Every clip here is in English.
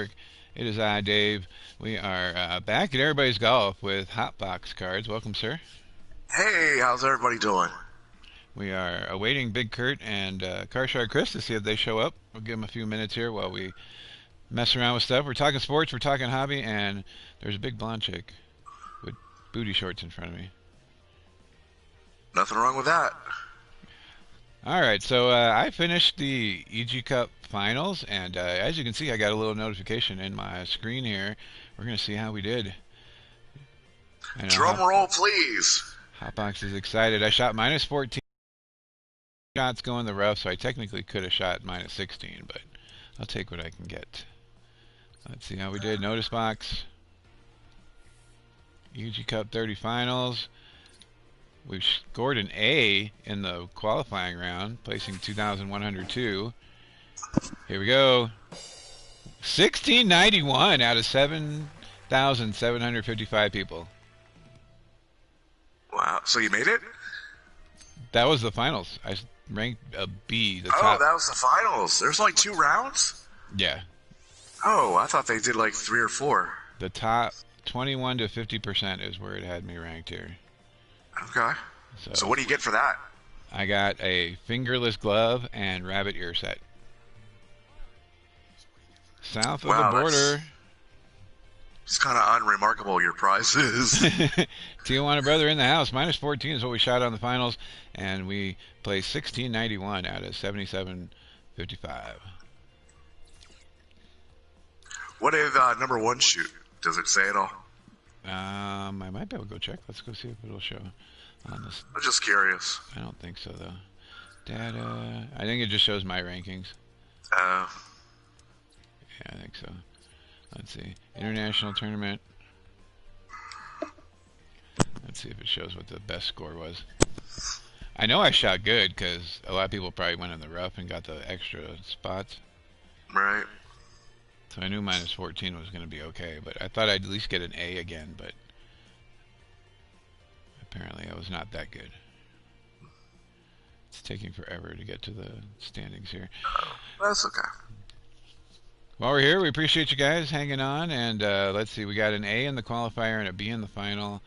It is I, Dave. We are back at Everybody's Golf with hotbox cards. Welcome, sir. Hey, how's everybody doing? We are awaiting Big Kurt and Carshard Chris to see if they show up. We'll give them a few minutes here while we mess around with stuff. We're talking sports, we're talking hobby, and there's a big blonde chick with booty shorts in front of me. Nothing wrong with that. All right, so I finished the EG Cup finals, and as you can see, I got a little notification in my screen here. We're going to see how we did. I know Drum roll, please. Hotbox is excited. I shot minus 14 shots going the rough, so I technically could have shot minus 16, but I'll take what I can get. Let's see how we did. Notice box. EG Cup 30 finals. We've scored an A in the qualifying round, placing 2,102. Here we go. 1691 out of 7,755 people. Wow, so you made it? That was the finals. I ranked a B. The Oh, top. that was the finals. There's only 2 rounds? Yeah. Oh, I thought they did like 3 or 4. The top 21 to 50% is where it had me ranked here. Okay. So what do you get for that? I got a fingerless glove and rabbit ear set. South of Wow, the border. It's kind of unremarkable, your prize is. Tijuana brother in the house. Minus 14 is what we shot on the finals, and we placed 1691 out of 7755. What did number one shoot? Does it say it all? I might be able to go check. Let's go see if it'll show on this. I'm just curious. I don't think so, though. Data. I think it just shows my rankings. Uh, Yeah, I think so. Let's see. International tournament. Let's see if it shows what the best score was. I know I shot good because a lot of people probably went in the rough and got the extra spots. right. So I knew minus 14 was going to be okay, but I thought I'd at least get an A again, but apparently I was not that good. It's taking forever to get to the standings here. That's okay. While we're here, we appreciate you guys hanging on, and let's see, we got an A in the qualifier and a B in the final.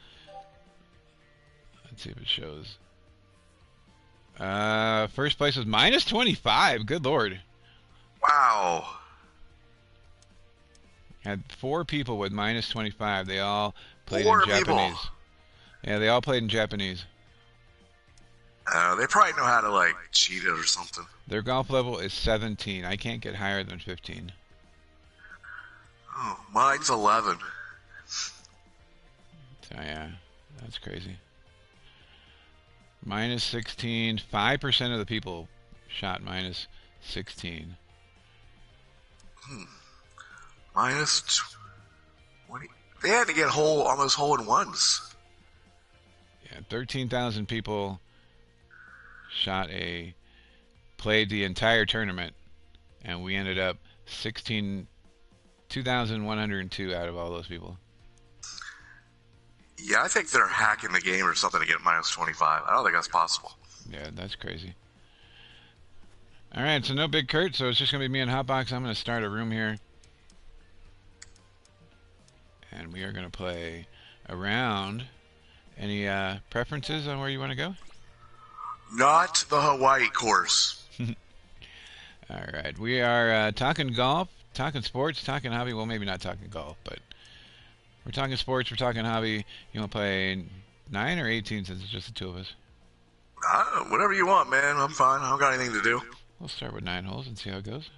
Let's see if it shows. First place was minus 25. Good Lord. Wow. Had 4 people with minus 25. They all played Four in people. Japanese. Yeah, they all played in Japanese. They probably know how to like cheat it or something. Their golf level is 17. I can't get higher than 15. Oh, mine's 11. So yeah, that's crazy. Minus 16. 5% of the people shot minus 16. Minus 20. They had to get almost hole in ones. Yeah, 13,000 people played the entire tournament, and we ended up 2,102 out of all those people. Yeah, I think they're hacking the game or something to get minus 25. I don't think that's possible. Yeah, that's crazy. All right, so no Big Kurt, so it's just going to be me and Hotbox. I'm going to start a room here. And we are going to play a round. Any preferences on where you want to go? Not the Hawaii course. All right, we are talking golf, talking sports, talking hobby. Well, maybe not talking golf, but we're talking sports, we're talking hobby. You want to play 9 or 18 since it's just the two of us? Whatever you want, man. I'm fine. I don't got anything to do. We'll start with 9 holes and see how it goes.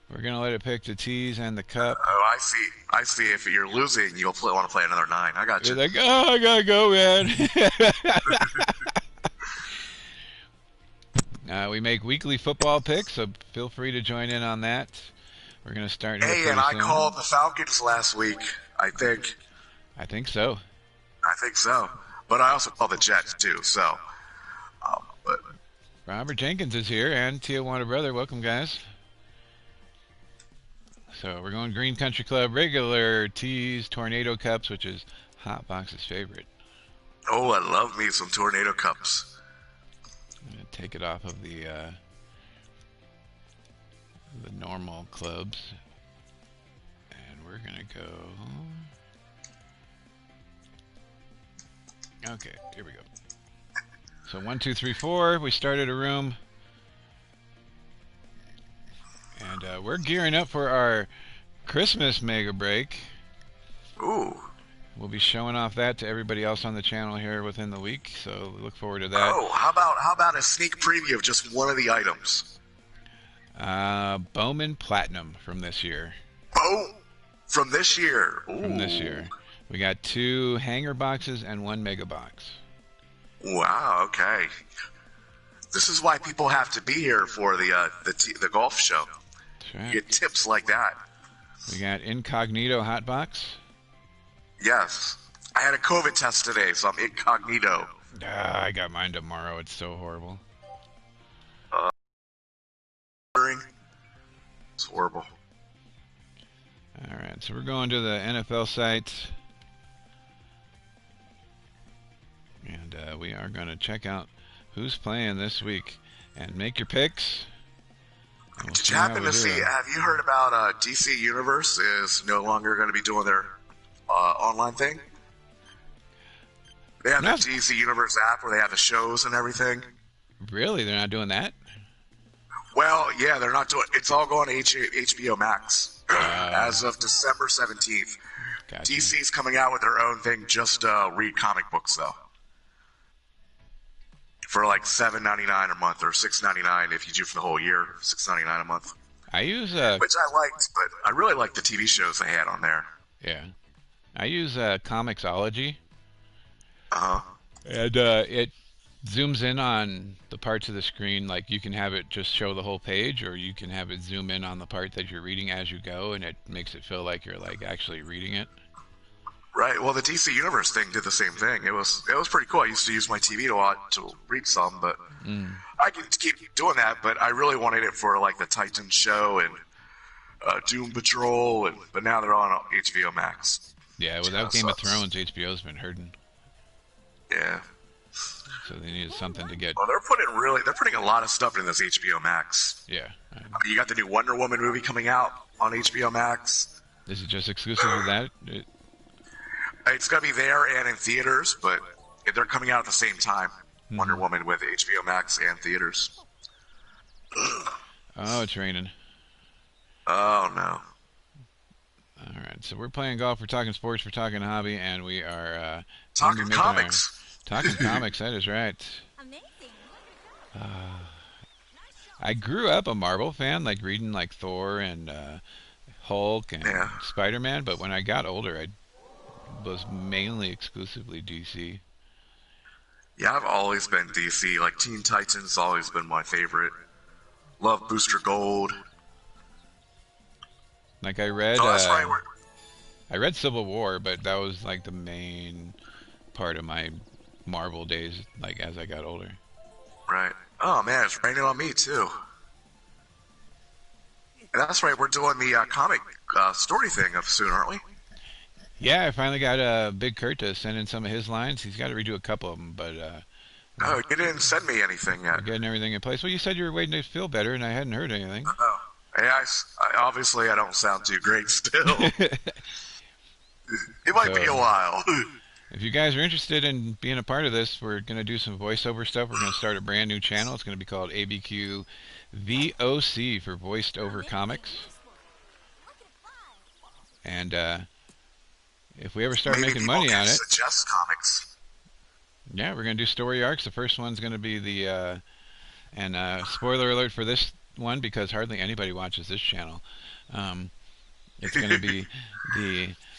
We're going to let it pick the tees and the cup. Oh, I see. I see. If you're losing, you'll want to play another 9. I got you. You're like, oh, I got to go, man. We make weekly football picks, so feel free to join in on that. We're going to start here Hey, pretty and I soon. called the Falcons last week. I think so. But I also called the Jets too. So, but Robert Jenkins is here, and Tijuana brother. Welcome, guys. So we're going Green Country Club, regular tees, Tornado Cups, which is Hotbox's favorite. oh, I love me some Tornado Cups. I'm going to take it off of the normal clubs. we're gonna go. Okay, here we go. So 1, 2, 3, 4. We started a room, and we're gearing up for our Christmas mega break. Ooh. We'll be showing off that to everybody else on the channel here within the week. So look forward to that. Oh, how about a sneak preview of just one of the items? Bowman Platinum from this year. Oh, from this year. Ooh. From this year. We got 2 hanger boxes and 1 mega box. Wow. Okay. This is why people have to be here for the golf show. That's right. You get tips like that. We got Incognito Hotbox. Yes. I had a COVID test today, so I'm incognito. I got mine tomorrow. It's so horrible. It's horrible. All right, so we're going to the NFL site. And we are going to check out who's playing this week and make your picks. We'll Did you happen to see, have you heard about DC Universe is no longer going to be doing their online thing? They have the DC Universe app where they have the shows and everything. Really? They're not doing that? Well, yeah, they're not doing it's all going to HBO Max as of December 17th. Gotcha. DC's coming out with their own thing, just read comic books, though. For like $7.99 a month or $6.99 if you do for the whole year, $6.99 a month. I use which I liked, but I really liked the TV shows they had on there. Yeah, I use Comixology. Uh huh. And it zooms in on the parts of the screen, like you can have it just show the whole page, or you can have it zoom in on the part that you're reading as you go, and it makes it feel like you're like actually reading it. Right. Well, the DC Universe thing did the same thing. It was pretty cool. I used to use my TV to read some, but I can keep doing that. But I really wanted it for like the Titan show and Doom Patrol, but now they're on HBO Max. Yeah, without Game of Thrones, HBO's been hurting. Yeah. So they needed something to get. Well, they're putting a lot of stuff in this HBO Max. Yeah. I mean, you got the new Wonder Woman movie coming out on HBO Max. Is it just exclusive to that? It's going to be there and in theaters, but they're coming out at the same time. Wonder Woman with HBO Max and theaters. Oh, it's raining. Oh, no. All right, so we're playing golf, we're talking sports, we're talking hobby, and we are... talking comics. Talking comics, that is right. Amazing. I grew up a Marvel fan, like reading like Thor and Hulk and Spider-Man, but when I got older, I was mainly exclusively DC. Yeah, I've always been DC. Like Teen Titans always been my favorite. Love Booster Gold. Like I read, that's right. I read Civil War, but that was like the main part of my Marvel days. Like as I got older. Right. Oh man, it's raining on me too. And that's right. We're doing the comic story thing of soon, aren't we? Yeah, I finally got Big Kurt to send in some of his lines. He's got to redo a couple of them, but... oh, you didn't send me anything yet. Getting everything in place. Well, you said you were waiting to feel better, and I hadn't heard anything. Oh. Yeah, obviously I don't sound too great still. It might be a while. If you guys are interested in being a part of this, we're going to do some voiceover stuff. We're going to start a brand new channel. It's going to be called ABQ VOC for Voiced Over Comics. And... if we ever start making money on it, suggest comics. Yeah, we're gonna do story arcs. The first one's gonna be the, and spoiler alert for this one because hardly anybody watches this channel. It's gonna be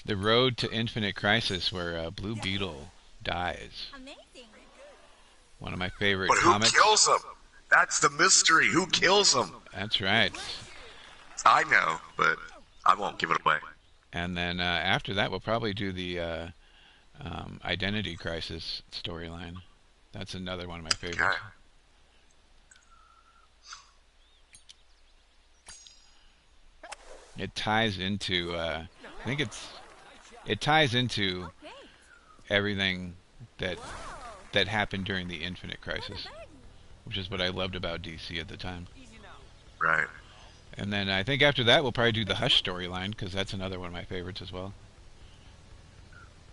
the road to Infinite Crisis where Blue Beetle dies. Amazing. One of my favorite but who comics. Kills him? That's the mystery. Who kills him? That's right. I know, but I won't give it away. And then after that, we'll probably do the Identity Crisis storyline. That's another one of my favorites. Okay. It ties into, I think it ties into everything that happened during the Infinite Crisis, which is what I loved about DC at the time. Right. And then I think after that we'll probably do the Hush storyline because that's another one of my favorites as well.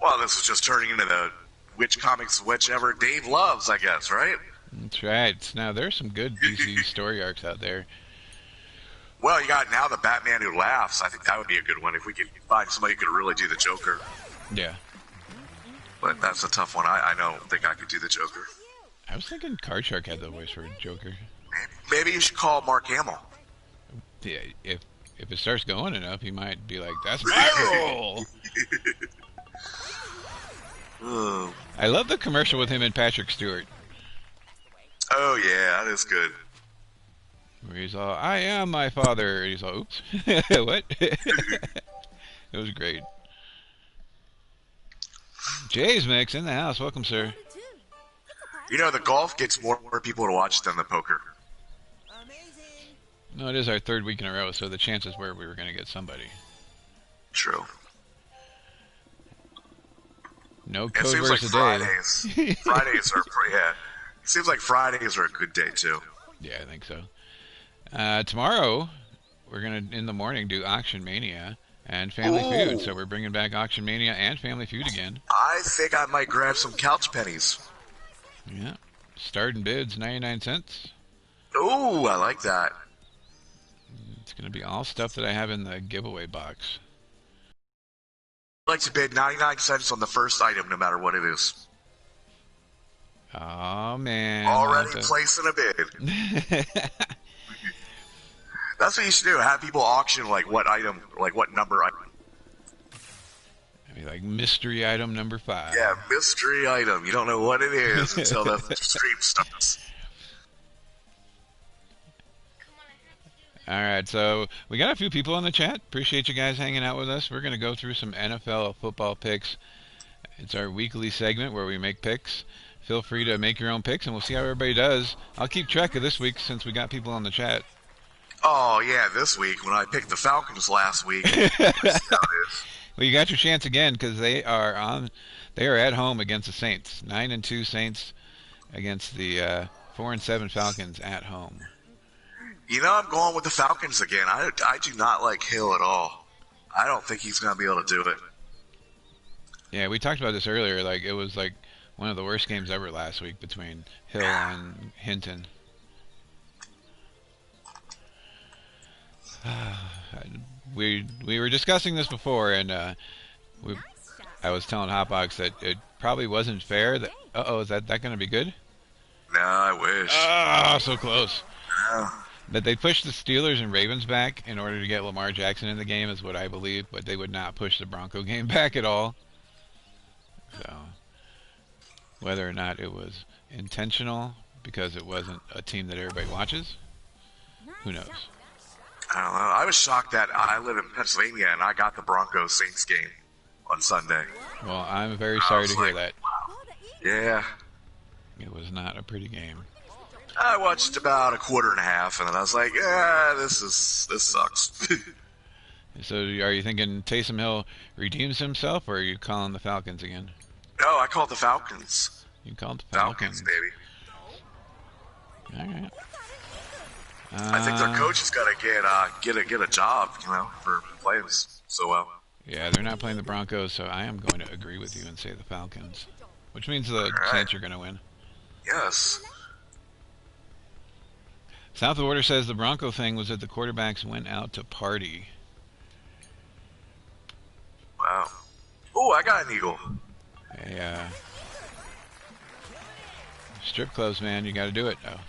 Well, this is just turning into the which comics whichever Dave loves, I guess, right? That's right. Now there's some good DC story arcs out there. Well, you got now the Batman Who Laughs. I think that would be a good one if we could find somebody who could really do the Joker. Yeah. But that's a tough one. I don't think I could do the Joker. I was thinking Card Shark had the voice for Joker. Maybe you should call Mark Hamill. Yeah, if it starts going enough, he might be like, "That's my role." I love the commercial with him and Patrick Stewart. Oh yeah, that is good. Where he's all, "I am my father." And he's all, "Oops, what?" It was great. Jay's Mix in the house. Welcome, sir. You know, the golf gets more people to watch than the poker. No, it is our third week in a row, so the chances were we were going to get somebody. True. No It code seems like words a day. Fridays are pretty. Yeah. It seems like Fridays are a good day too. Yeah, I think so. Tomorrow, we're going to, in the morning, do Auction Mania and Family Feud. So we're bringing back Auction Mania and Family Feud again. I think I might grab some couch pennies. Yeah. Starting bids, 99 cents. Ooh, I like that. It's going to be all stuff that I have in the giveaway box. I like to bid 99 cents on the first item, no matter what it is. Oh, man. Already placing a bid. That's what you should do. Have people auction like what item, like what number item. Maybe like mystery item number 5. Yeah, mystery item. You don't know what it is until the stream starts. All right, so we got a few people in the chat. Appreciate you guys hanging out with us. We're going to go through some NFL football picks. It's our weekly segment where we make picks. Feel free to make your own picks, and we'll see how everybody does. I'll keep track of this week since we got people on the chat. Oh, yeah, this week when I picked the Falcons last week. Well, you got your chance again because they are at home against the Saints. 9-2 Saints against the 4-7 Falcons at home. You know, I'm going with the Falcons again. I do not like Hill at all. I don't think he's going to be able to do it. Yeah, we talked about this earlier. Like it was like one of the worst games ever last week between Hill and Hinton. We were discussing this before, and I was telling Hotbox that it probably wasn't fair. That is that going to be good? No, I wish. Oh, so close. No. That they pushed the Steelers and Ravens back in order to get Lamar Jackson in the game is what I believe, but they would not push the Bronco game back at all. So, whether or not it was intentional because it wasn't a team that everybody watches, who knows? I don't know. I was shocked that I live in Pennsylvania and I got the Broncos Saints game on Sunday. Well, I'm very sorry to hear that. Yeah. It was not a pretty game. I watched about a quarter and a half, and then I was like, "Yeah, this sucks." So, are you thinking Taysom Hill redeems himself, or are you calling the Falcons again? No, I called the Falcons. You called the Falcons, baby. All right. I think their coach has got to get a job, for playing so well. Yeah, they're not playing the Broncos, so I am going to agree with you and say the Falcons, which means the Saints are going to win. Yes. South of Order says the Bronco thing was that the quarterbacks went out to party. Wow. Oh, I got an eagle. Hey, strip clubs, man, you got to do it. Oh.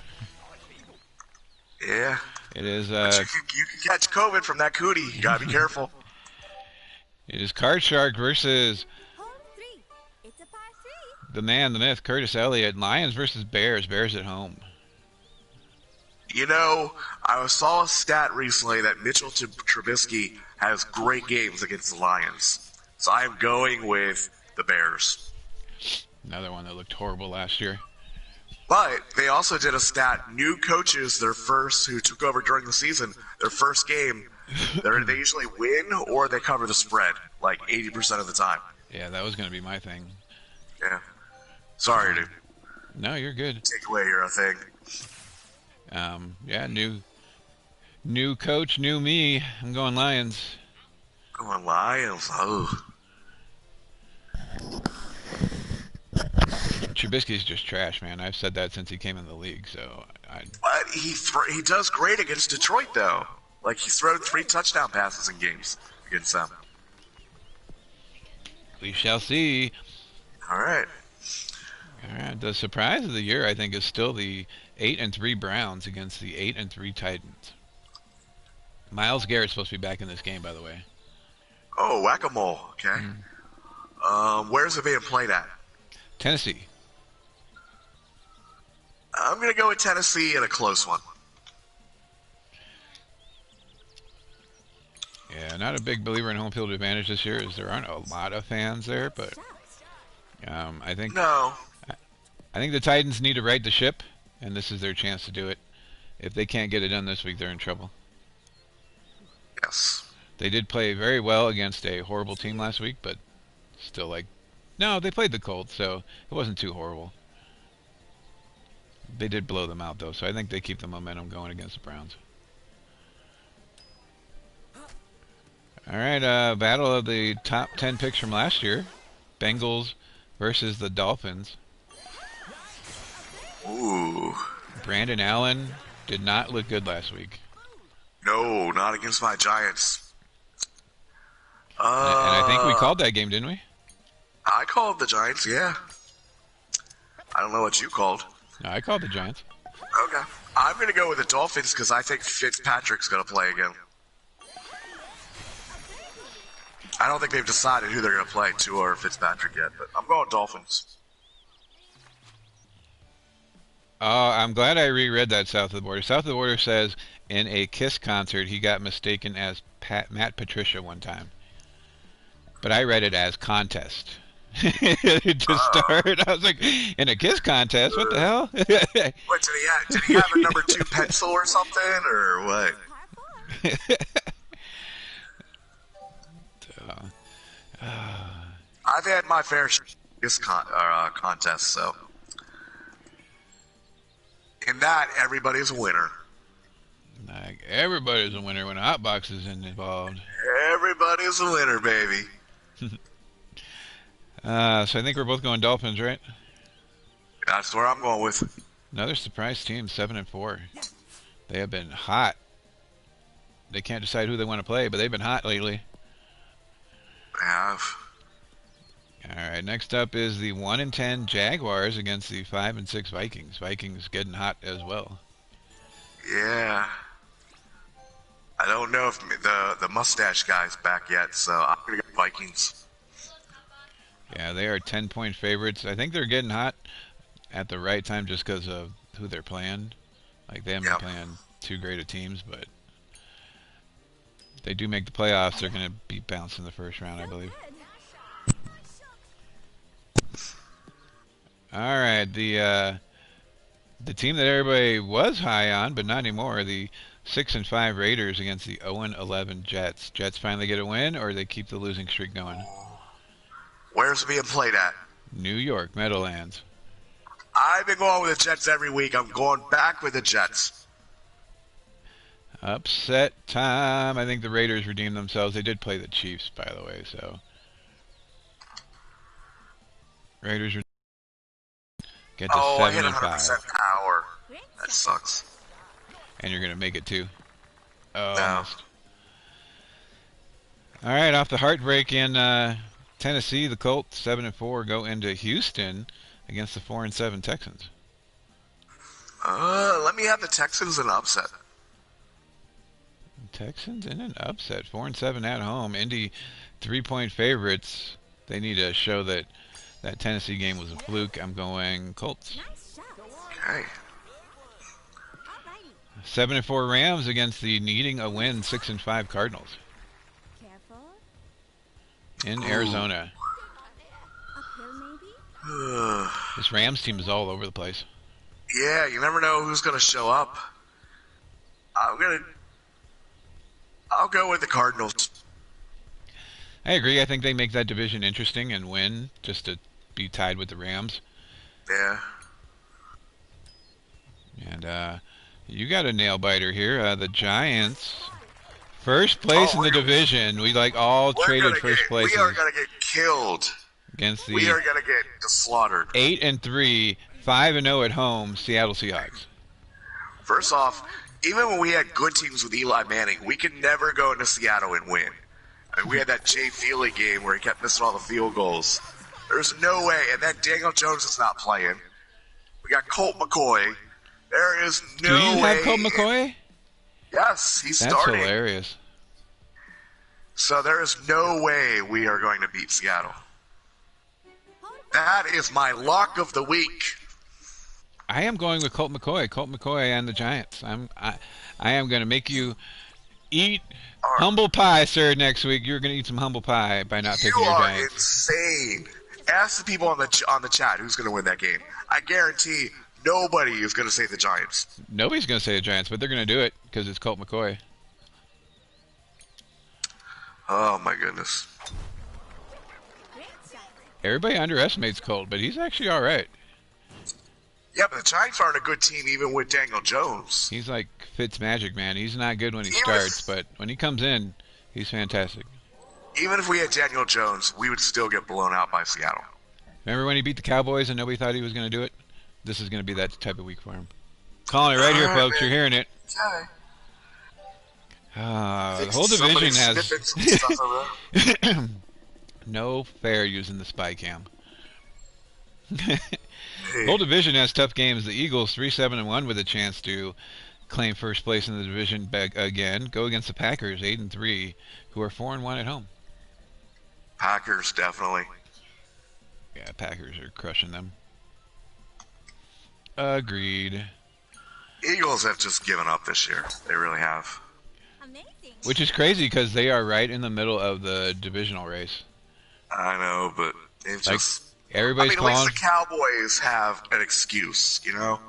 Yeah. It is. But you can catch COVID from that cootie. You gotta be careful. It is Card Shark versus Home 3. It's a par 3. the man, the myth, Curtis Elliott. Lions versus Bears. Bears at home. You know, I saw a stat recently that Mitchell Trubisky has great games against the Lions. So I am going with the Bears. Another one that looked horrible last year. But they also did a stat, new coaches, who took over during the season, their first game, they usually win or they cover the spread, like 80% of the time. Yeah, that was going to be my thing. Yeah. Sorry, dude. No, you're good. Take away your thing. Yeah, new New coach, new me. I'm going Lions. Going Lions. Oh. Trubisky's just trash, man. I've said that since he came in the league. So But he does great against Detroit, though. Like, he's thrown 3 touchdown passes in games against them. we shall see. All right. All right. The surprise of the year, I think, is still the 8-3 Browns against the 8-3 Titans. Myles Garrett's supposed to be back in this game, by the way. Oh, whack-a-mole. Okay. Where's it being played at? Tennessee. I'm going to go with Tennessee in a close one. Yeah, not a big believer in home field advantage this year, as there aren't a lot of fans there. But I think No. I think the Titans need to right the ship, and this is their chance to do it. If they can't get it done this week, they're in trouble. Yes. They did play very well against a horrible team last week, but still, no, they played the Colts, so it wasn't too horrible. They did blow them out, though, so I think they keep the momentum going against the Browns. All right, battle of the top 10 picks from last year. Bengals versus the Dolphins. Ooh. Brandon Allen did not look good last week. No, not against my Giants. And I think we called that game, didn't we? I called the Giants, yeah. I don't know what you called. No, I called the Giants. Okay. I'm going to go with the Dolphins because I think Fitzpatrick's going to play again. I don't think they've decided who they're going to play, Tua or Fitzpatrick yet, but I'm going Dolphins. I'm glad I reread that South of the Border. South of the Border says in a Kiss concert he got mistaken as Matt Patricia one time. But I read it as contest. To start, I was like, in a Kiss contest? What the hell? What, did he have a number 2 pencil or something, or what? I've had my fair share of this contest, so. In that, everybody's a winner. Like, everybody's a winner when a hotbox is involved. Everybody's a winner, baby. So I think we're both going Dolphins, right? That's where I'm going with. Another surprise team, 7-4. They have been hot. They can't decide who they want to play, but they've been hot lately. I have. All right, next up is the 1-10 Jaguars against the 5-6 Vikings. Vikings getting hot as well. Yeah. I don't know if the mustache guy's back yet, so I'm going to go Vikings. Yeah, they are 10-point favorites. I think they're getting hot at the right time just because of who they're playing. Like, they haven't been playing too great of teams, but if they do make the playoffs, they're going to be bounced in the first round, I believe. All right, the team that everybody was high on, but not anymore, the 6-5 Raiders against the 0-11 Jets. Jets finally get a win, or they keep the losing streak going? Where's it being played at? New York, Meadowlands. I've been going with the Jets every week. I'm going back with the Jets. Upset time. I think the Raiders redeemed themselves. They did play the Chiefs, by the way, so. Raiders get to 7-5. I hit 100% power. That sucks. And you're going to make it too. Oh, No. almost. All right, off the heartbreak in Tennessee, the Colts 7-4 go into Houston against the 4-7 Texans. Let me have the Texans in an upset. Texans in an upset, 4-7 at home. Indy 3-point favorites. They need to show that that Tennessee game was a fluke. I'm going Colts. Nice shot. Okay. 7-4 Rams against the needing a win 6-5 Cardinals Careful. in Arizona. Uphill maybe? This Rams team is all over the place. Yeah, you never know who's going to show up. I'll go with the Cardinals. I agree. I think they make that division interesting and win just to be tied with the Rams. Yeah. And You got a nail biter here. The Giants, first place in Oh, the division. We like all traded first we are places gonna get killed. against We the are gonna get slaughtered. 8-3, 5-0 at home Seattle Seahawks. First off, even when we had good teams with Eli Manning, we could never go into Seattle and win. I mean, we had that Jay Feely game where he kept missing all the field goals. There's no way. And then Daniel Jones is not playing. We got Colt McCoy. There is no way. Do you have Colt McCoy? Yes, he's That's starting. hilarious. So there is no way we are going to beat Seattle. That is my lock of the week. I am going with Colt McCoy. Colt McCoy and the Giants. I am going to make you eat humble pie, sir. Next week you're going to eat some humble pie by not picking your Giants. You are insane. Ask the people on the chat who's going to win that game. I guarantee nobody is going to say the Giants. Nobody's going to say the Giants, but they're going to do it because it's Colt McCoy. Oh my goodness. Everybody underestimates Colt, but he's actually all right. Yeah, but the Giants aren't a good team even with Daniel Jones. He's like Fitzmagic, man. He's not good when he starts, but when he comes in, he's fantastic. Even if we had Daniel Jones, we would still get blown out by Seattle. Remember when he beat the Cowboys and nobody thought he was going to do it? This is going to be that type of week for him. Calling it right here, folks. Man. You're hearing it. The whole division has no fair using the spy cam. Whole division has tough games. The Eagles 3-7-1 with a chance to claim first place in the division again. Go against the Packers 8-3, who are 4-1 at home. Packers definitely. Yeah, Packers are crushing them. Agreed. Eagles have just given up this year. They really have. Amazing. Which is crazy because they are right in the middle of the divisional race. I know, but it's like, just. Everybody's at least the Cowboys have an excuse, you know?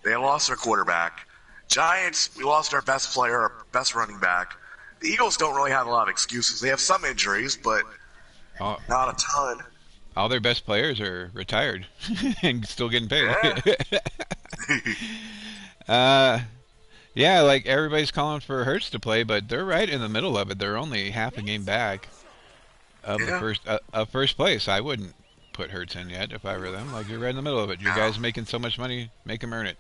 They lost their quarterback. Giants, we lost our best player, our best running back. The Eagles don't really have a lot of excuses. They have some injuries, but not a ton. All their best players are retired and still getting paid. Yeah, like everybody's calling for Hurts to play, but they're right in the middle of it. They're only half a game back of the first place. I wouldn't put Hurts in yet if I were them. Like, you're right in the middle of it. You guys making so much money, make them earn it.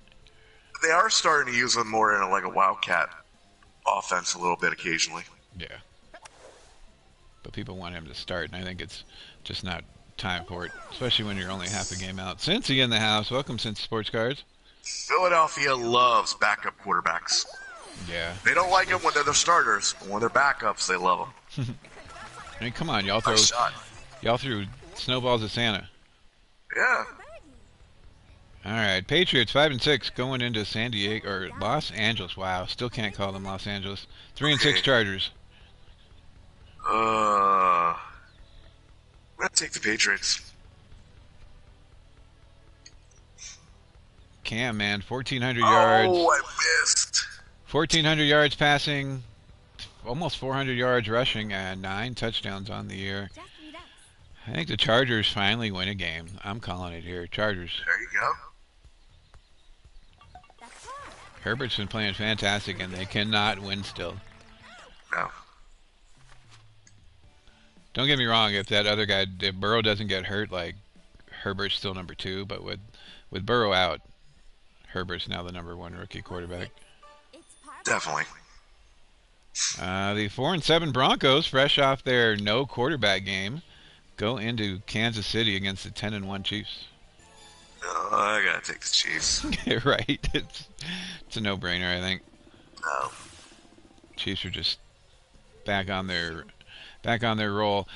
They are starting to use them more in like a wildcat offense a little bit occasionally. Yeah. But people want him to start, and I think it's just not time for it, especially when you're only half a game out. Cincy in the house. Welcome, Cincy Sports Cards. Philadelphia loves backup quarterbacks. Yeah. They don't like them when they're the starters, but when they're backups, they love them. I mean, come on, y'all threw snowballs at Santa. Yeah. All right, Patriots 5-6 going into San Diego or Los Angeles. Wow, still can't call them Los Angeles. 3-6 Chargers. I'm gonna take the Patriots. Cam, man, 1,400 yards. Oh, I missed. 1,400 yards passing, almost 400 yards rushing, and 9 touchdowns on the year. I think the Chargers finally win a game. I'm calling it here. Chargers. There you go. Herbert's been playing fantastic, and they cannot win still. No. Don't get me wrong. If that other guy, if Burrow doesn't get hurt, like, Herbert's still number 2. But with Burrow out, Herbert's now the number 1 rookie quarterback. Definitely. The 4-7 Broncos, fresh off their no quarterback game, go into Kansas City against the 10-1 Chiefs. Oh, I gotta take the Chiefs. Right. It's a no-brainer, I think. No. Chiefs are just back on their roll.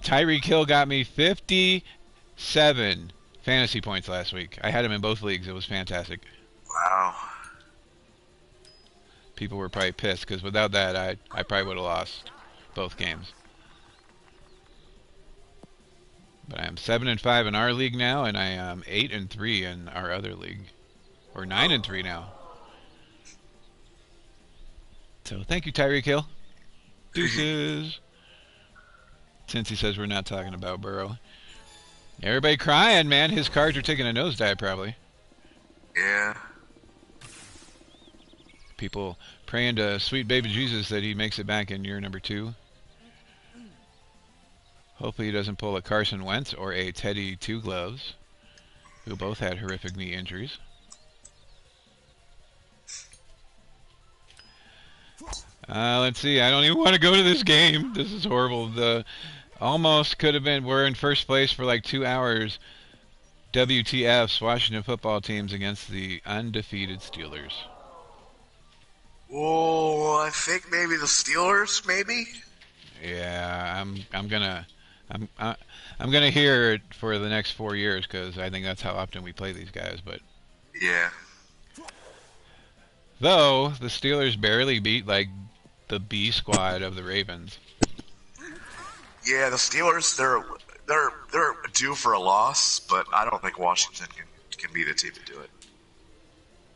Tyreek Hill got me 57 fantasy points last week. I had him in both leagues. It was fantastic. Wow. People were probably pissed because without that, I probably would have lost both games. But I am 7-5 in our league now, and I am 8-3 in our other league, or 9-3 now. So thank you, Tyreek Hill. Deuces. Since he says we're not talking about Burrow. Everybody crying, man. His cards are taking a nosedive, probably. Yeah. People praying to sweet baby Jesus that he makes it back in year number 2. Hopefully he doesn't pull a Carson Wentz or a Teddy Two Gloves, who both had horrific knee injuries. Let's see. I don't even want to go to this game. This is horrible. The almost could have been. We're in first place for like 2 hours. WTF's Washington football teams against the undefeated Steelers. Oh, I think maybe the Steelers. Maybe. Yeah, I'm gonna hear it for the next 4 years because I think that's how often we play these guys. But yeah. Though the Steelers barely beat like the B squad of the Ravens. Yeah, the Steelers they're due for a loss, but I don't think Washington can be the team to do it.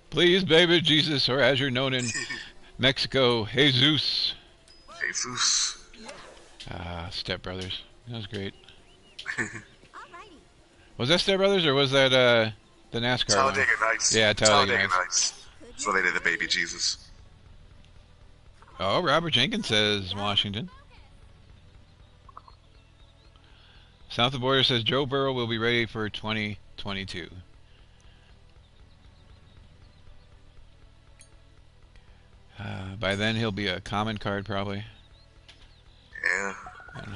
Please, baby Jesus, or as you're known in Mexico, Jesus. Jesus. Step Brothers. That was great. Alrighty. Was that Step Brothers or was that the NASCAR Talladega one? Nights. Yeah, Talladega Nights. Nights. That's where they did the baby Jesus. Oh, Robert Jenkins says Washington. South of the border says Joe Burrow will be ready for 2022. By then he'll be a common card probably. Yeah. And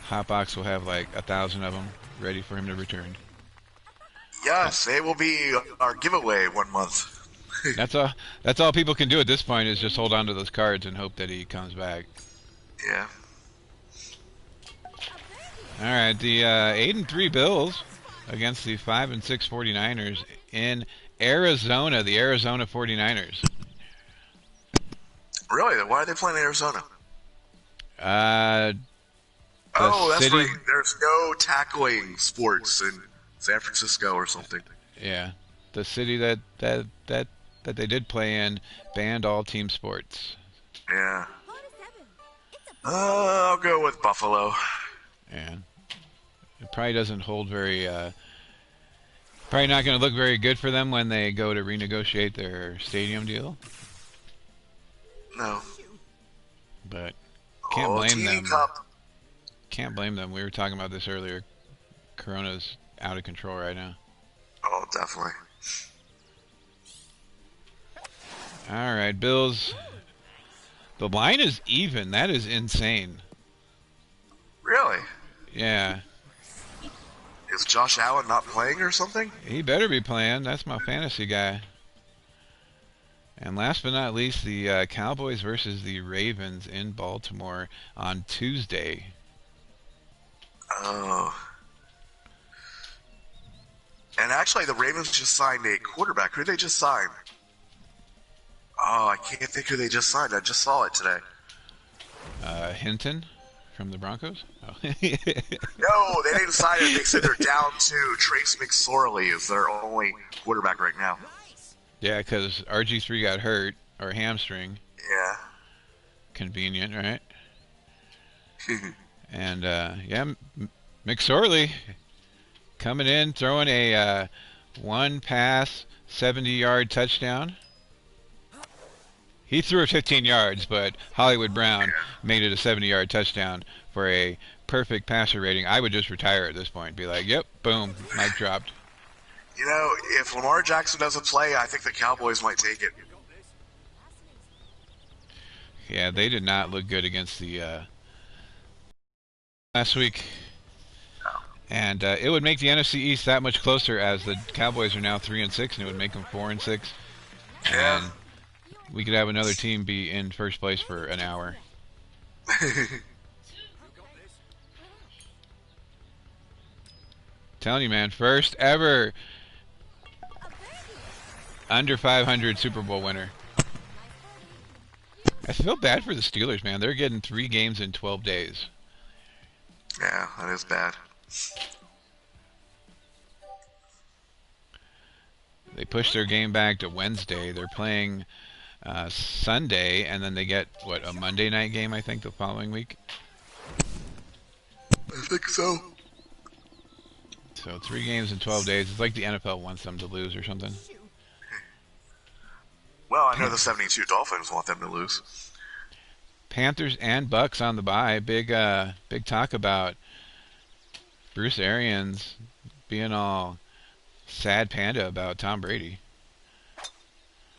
hotbox will have like 1,000 of them ready for him to return. Yes, they will be our giveaway 1 month. That's all people can do at this point is just hold on to those cards and hope that he comes back. Yeah. All right, the 8-3 Bills against the 5-6 49ers in Arizona. The Arizona 49ers. Really? Why are they playing in Arizona? The that's city, right. There's no tackling sports in San Francisco or something. Yeah, the city that they did play in banned all team sports. Yeah. I'll go with Buffalo. Yeah, it probably doesn't hold very. Probably not going to look very good for them when they go to renegotiate their stadium deal. No. But can't blame them. Cup. Can't blame them. We were talking about this earlier. Corona's out of control right now. Oh, definitely. All right, Bills. The line is even. That is insane. Really? Yeah. Is Josh Allen not playing or something? He better be playing. That's my fantasy guy. And last but not least, the Cowboys versus the Ravens in Baltimore on Tuesday. Oh. And actually, the Ravens just signed a quarterback. Who did they just sign? Oh, I can't think who they just signed. I just saw it today. Hinton from the Broncos? Oh. No, they didn't sign it. They said they're down to Trace McSorley is their only quarterback right now. Yeah, because RG3 got hurt, or hamstring. Yeah. Convenient, right? And, McSorley coming in, throwing a one pass, 70-yard touchdown. He threw it 15 yards, but Hollywood Brown made it a 70-yard touchdown for a perfect passer rating. I would just retire at this point. Be like, yep, boom, mic dropped. You know, if Lamar Jackson doesn't play, I think the Cowboys might take it. Yeah, they did not look good against the last week. And it would make the NFC East that much closer as the Cowboys are now 3-6, and it would make them 4-6. Yeah. And we could have another team be in first place for an hour. Telling you, man, first ever under 500 Super Bowl winner. I feel bad for the Steelers, man. They're getting 3 games in 12 days. Yeah, that is bad. They pushed their game back to Wednesday. They're playing Sunday, and then they get, a Monday night game, I think, the following week? I think so. So 3 games in 12 days. It's like the NFL wants them to lose or something. Well, I know the 72 Dolphins want them to lose. Panthers and Bucks on the bye. Big talk about Bruce Arians being all sad panda about Tom Brady.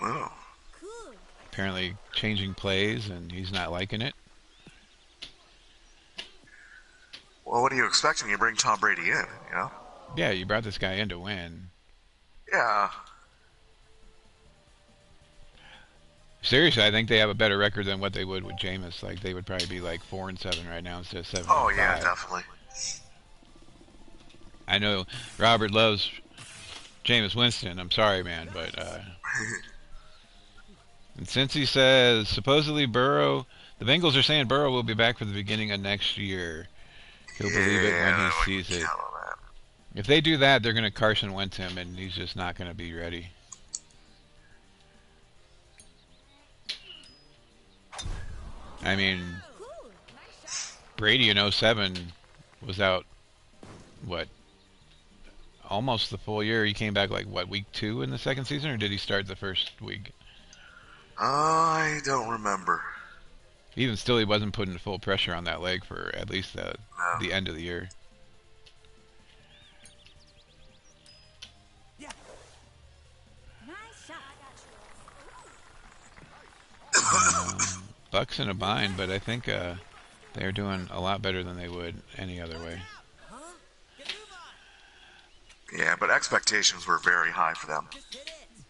Oh. Cool. Apparently changing plays, and he's not liking it. Well, what are you expecting? You bring Tom Brady in, you know? Yeah, you brought this guy in to win. Yeah. Seriously, I think they have a better record than what they would with Jameis. Like, they would probably be like 4-7 right now instead of 7-5. Oh, yeah, definitely. I know Robert loves Jameis Winston. I'm sorry, man, but and since he says supposedly Burrow, the Bengals are saying Burrow will be back for the beginning of next year. He'll believe it when he sees it. If they do that, they're going to Carson Wentz him, and he's just not going to be ready. I mean, Brady in 07 was out, what, almost the full year. He came back like, what, week 2 in the second season, or did he start the first week? I don't remember. Even still, he wasn't putting full pressure on that leg for at least the end of the year. Nice shot. Bucks in a bind, but I think they're doing a lot better than they would any other way. Yeah, but expectations were very high for them.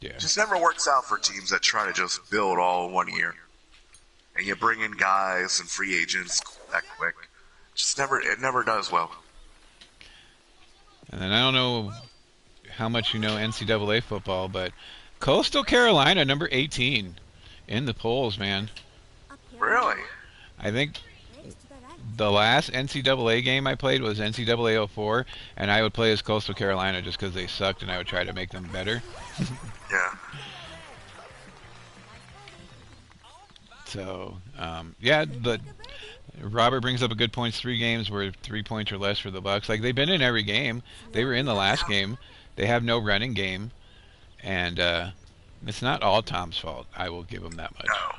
Yeah. Just never works out for teams that try to just build all in 1 year. And you bring in guys and free agents that quick. It never does well. And then I don't know how much you know NCAA football, but Coastal Carolina, number 18, in the polls, man. Really? I think the last NCAA game I played was NCAA 04, and I would play as Coastal Carolina just because they sucked, and I would try to make them better. Yeah. So, yeah, but Robert brings up a good point. 3 games were 3 points or less for the Bucks. Like, they've been in every game. They were in the last game. They have no running game, and it's not all Tom's fault. I will give him that much. No.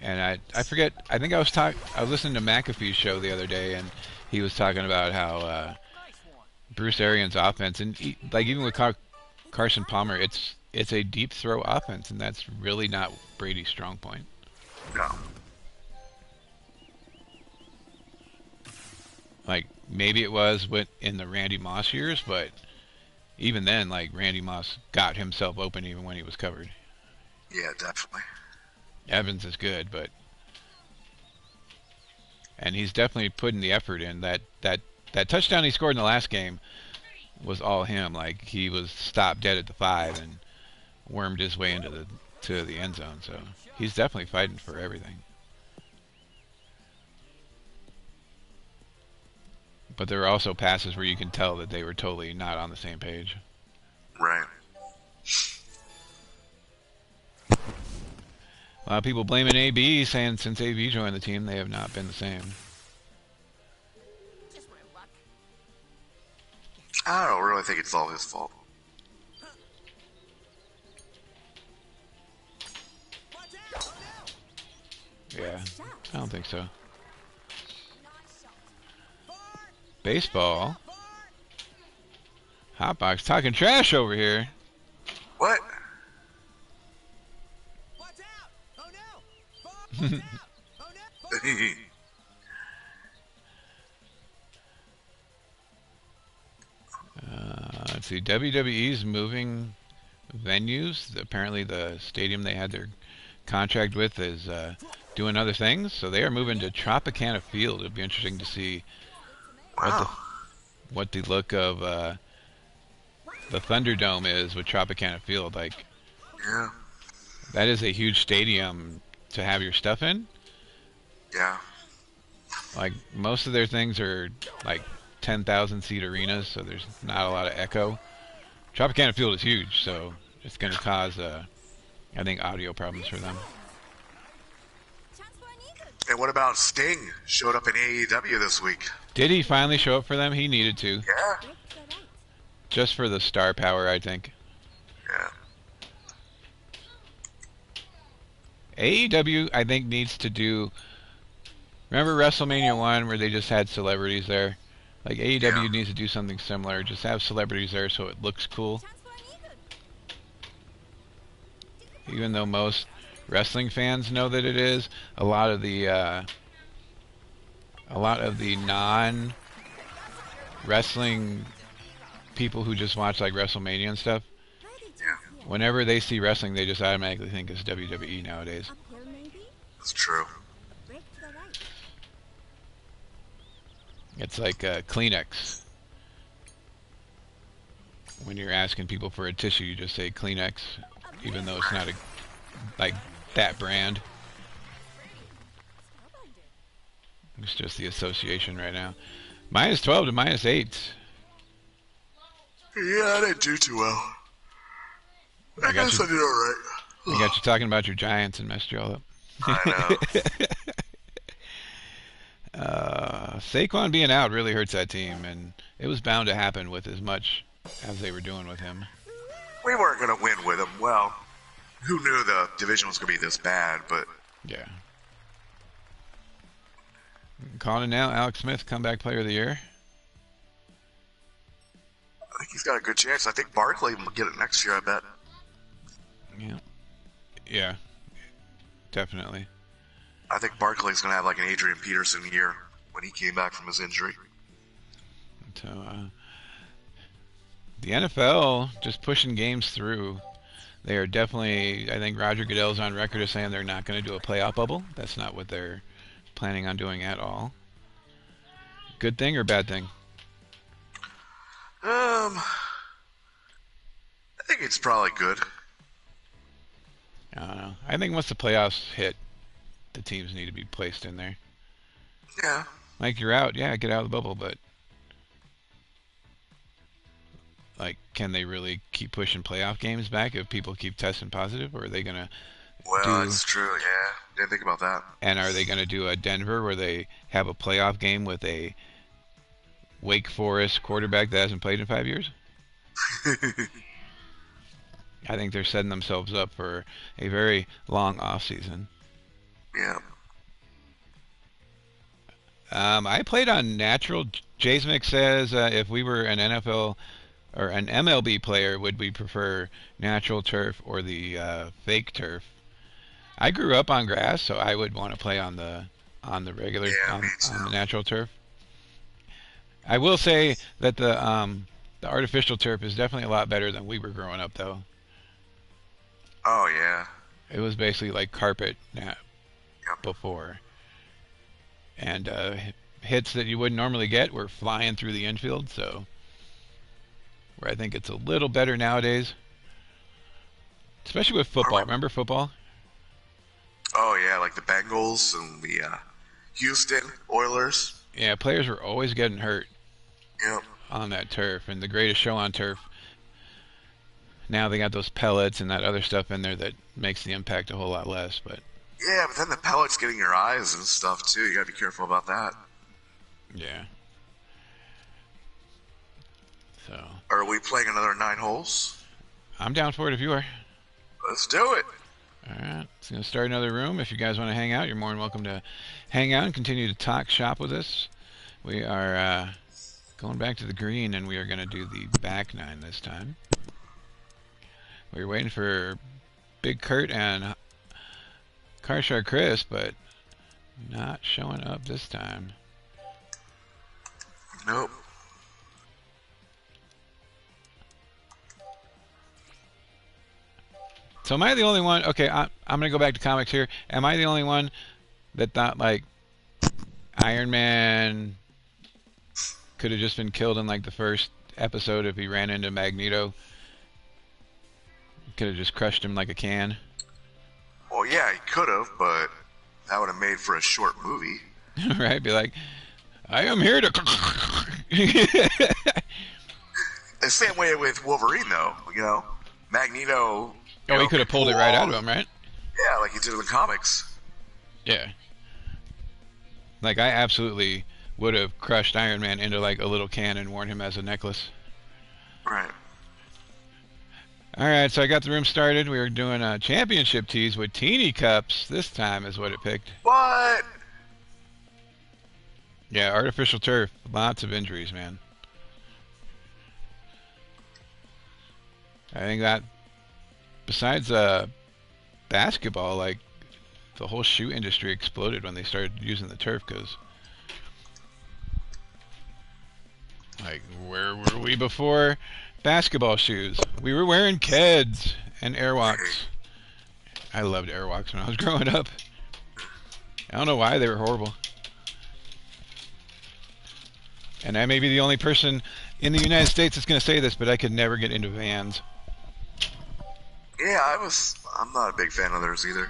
And I forget. I think I was listening to McAfee's show the other day, and he was talking about how Bruce Arians' offense, and like even with Carson Palmer, it's a deep throw offense, and that's really not Brady's strong point. No. Like maybe it was in the Randy Moss years, but even then, like Randy Moss got himself open even when he was covered. Yeah, definitely. Evans is good, and he's definitely putting the effort in. That touchdown he scored in the last game was all him. Like he was stopped dead at the 5 and wormed his way into the end zone. So he's definitely fighting for everything. But there were also passes where you can tell that they were totally not on the same page. Right. A lot of people blaming AB, saying since AB joined the team, they have not been the same. I don't really think it's all his fault. Yeah, I don't think so. Baseball. Hotbox talking trash over here. What? Let's see. WWE's moving venues. Apparently, the stadium they had their contract with is doing other things, so they are moving to Tropicana Field. It'll be interesting to see what the look of the Thunderdome is with Tropicana Field. Like, Yeah. that is a huge stadium to have your stuff in. Yeah. Like, most of their things are like 10,000 seat arenas, so there's not a lot of echo. Tropicana Field is huge, so it's going to cause, I think, audio problems for them. And what about Sting? Showed up in AEW this week. Did he finally show up for them? He needed to. Yeah. just for the star power, I think. Yeah. AEW, I think, needs to do. Remember WrestleMania 1 where they just had celebrities there? Like Yeah. AEW needs to do something similar. Just have celebrities there so it looks cool. Chance for an even. Even though most wrestling fans know that it is, a lot of the non wrestling people who just watch like WrestleMania and stuff, Ready, Yeah. champion. whenever they see wrestling, they just automatically think it's WWE nowadays. Uphill maybe. That's true. Break to the right. It's like Kleenex. When you're asking people for a tissue, you just say Kleenex, even though it's not like that brand. Spellbinded. It's just the association right now. -12 to -8. Yeah, I didn't do too well. I got guess you. I did alright. I got you talking about your Giants and messed you all up. I know. Saquon being out really hurts that team, and it was bound to happen with as much as they were doing with him. We weren't going to win with him. Well, who knew the division was going to be this bad, but Yeah. Calling it now, Alex Smith, comeback player of the year. I think he's got a good chance. I think Barkley will get it next year, I bet. Yeah. Yeah. Definitely. I think Barkley's going to have like an Adrian Peterson year when he came back from his injury. So, the NFL just pushing games through. They are definitely, I think Roger Goodell's on record as saying they're not going to do a playoff bubble. That's not what they're planning on doing at all. Good thing or bad thing? I think it's probably good. I don't know. I think once the playoffs hit, the teams need to be placed in there. Yeah. Like, you're out, yeah, get out of the bubble, but like, can they really keep pushing playoff games back if people keep testing positive, or are they gonna Well, it's true, yeah. Didn't think about that. and are they gonna do a Denver where they have a playoff game with a Wake Forest quarterback that hasn't played in 5 years? I think they're setting themselves up for a very long off season. Yeah. I played on natural. Jaysmic says if we were an NFL or an MLB player, would we prefer natural turf or the fake turf? I grew up on grass, so I would want to play on the regular Yeah, me too. on the natural turf. I will say that the artificial turf is definitely a lot better than we were growing up, though. Oh, yeah. It was basically like carpet Yep. before, and hits that you wouldn't normally get were flying through the infield. So, where I think it's a little better nowadays, especially with football. Remember football? Oh, yeah, like the Bengals and the Houston Oilers. Yeah, players were always getting hurt Yep. on that turf, and the greatest show on turf. Now they got those pellets and that other stuff in there that makes the impact a whole lot less. But Yeah, but then the pellets getting your eyes and stuff, too. You gotta be careful about that. yeah. So Are we playing another 9 holes? I'm down for it if you are. Let's do it. All right, it's going to start another room. If you guys want to hang out, you're more than welcome to hang out and continue to talk shop with us. We are going back to the green, and we are going to do the back 9 this time. We were waiting for Big Kurt and Carshard Chris, but not showing up this time. Nope. So am I the only one? Okay, I'm going to go back to comics here. Am I the only one that thought, like, Iron Man could have just been killed in, like, the first episode if he ran into Magneto? Could have just crushed him like a can. Well, yeah, he could have, but that would have made for a short movie. Right? Be like, I am here to... The same way with Wolverine, though. You know, Magneto. Oh, he could have pulled it right out of him, right? Yeah, like he did in the comics. Yeah. Like, I absolutely would have crushed Iron Man into, like, a little can and worn him as a necklace. Right. All right, so I got the room started. We were doing championship tees with teeny cups. This time is what it picked. What? Yeah, artificial turf. Lots of injuries, man. I think that besides basketball, like the whole shoe industry exploded when they started using the turf because, like, where were we before basketball shoes? We were wearing Keds and Airwalks. I loved Airwalks when I was growing up. I don't know why they were horrible. And I may be the only person in the United States that's going to say this, but I could never get into Vans. Yeah, I'm not a big fan of theirs either.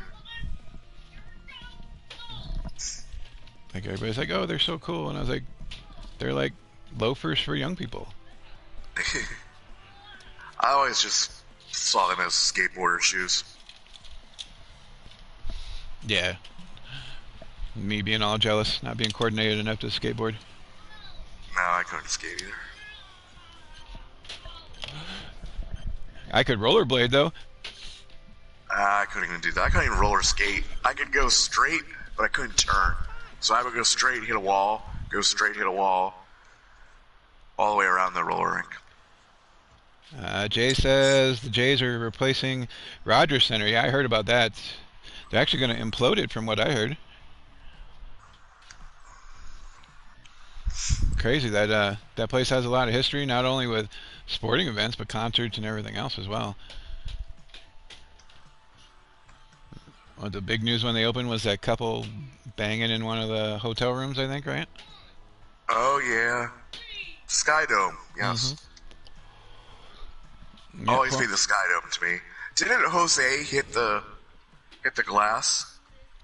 Like, everybody's like, oh, they're so cool. And I was like, they're like loafers for young people. I always just saw them as skateboarder shoes. Yeah. Me being all jealous, not being coordinated enough to skateboard. No, I couldn't skate either. I could rollerblade, though. I couldn't even do that. I couldn't even roller skate. I could go straight, but I couldn't turn. So I would go straight, hit a wall, go straight, hit a wall, all the way around the roller rink. Jay says the Jays are replacing Rogers Center. Yeah, I heard about that. They're actually going to implode it from what I heard. Crazy that that place has a lot of history, not only with sporting events, but concerts and everything else as well. Well, the big news when they opened was that couple banging in one of the hotel rooms, I think, right? Oh, yeah. Sky Dome, yes. Mm-hmm. Always be the Sky Dome to me. Didn't Jose hit the glass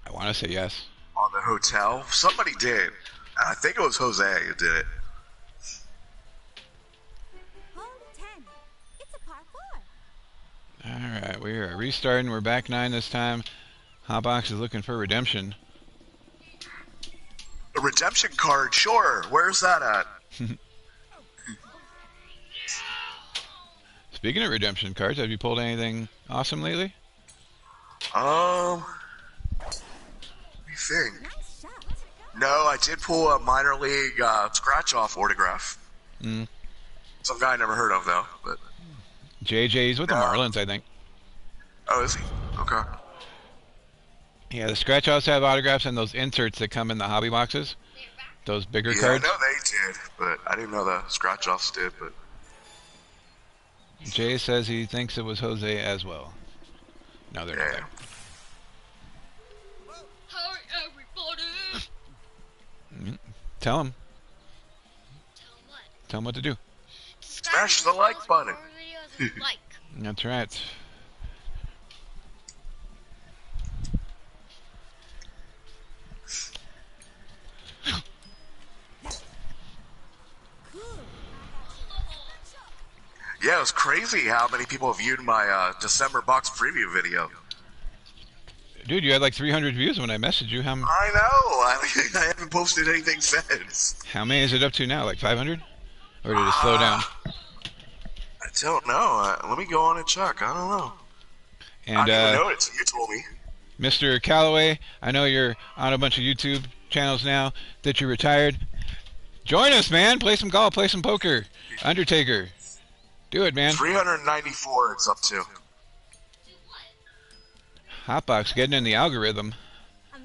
I want to say yes. on the hotel? Somebody did. I think it was Jose who did it. Hole 10. It's a par 4. All right, we are restarting. We're back 9 this time. Hotbox is looking for redemption. A redemption card, sure. Where's that at? Speaking of redemption cards, have you pulled anything awesome lately? Let me think. Nice shot. No, I did pull a minor league scratch-off autograph. Mm. Some guy I never heard of, though. But JJ's with the Marlins, I think. oh, is he? Okay. Yeah, the scratch offs have autographs and those inserts that come in the hobby boxes. Those bigger Yeah, cards. I know they did, but I didn't know the scratch-offs did. But Jay says he thinks it was Jose as well. No, they're not yeah. there. Hi, everybody! Tell him. Tell 'em what? Tell him what to do. Smash the like button. More videos and like. That's right. Yeah, it was crazy how many people viewed my December box preview video. Dude, you had like 300 views when I messaged you. I know. I haven't posted anything since. How many is it up to now? Like 500? Or did it slow down? I don't know. Let me go on and check. I don't know. And I didn't even know it. You told me. Mr. Calloway, I know you're on a bunch of YouTube channels now that you're retired. Join us, man. Play some golf. Play some poker. Undertaker. Do it, man. 394 it's up to. Hotbox getting in the algorithm.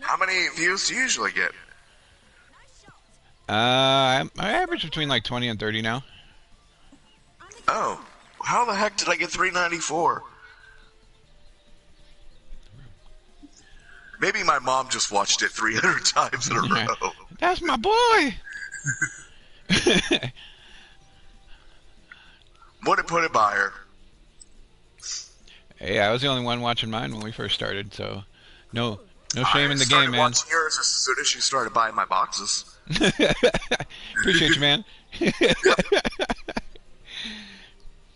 How many views do you usually get? I average between like 20 and 30 now. Oh, how the heck did I get 394? Maybe my mom just watched it 300 times in a row. That's my boy. Wouldn't put it by her. Hey, I was the only one watching mine when we first started, so no shame in the I started game, man. watching yours as soon as you started buying my boxes. Appreciate you, man.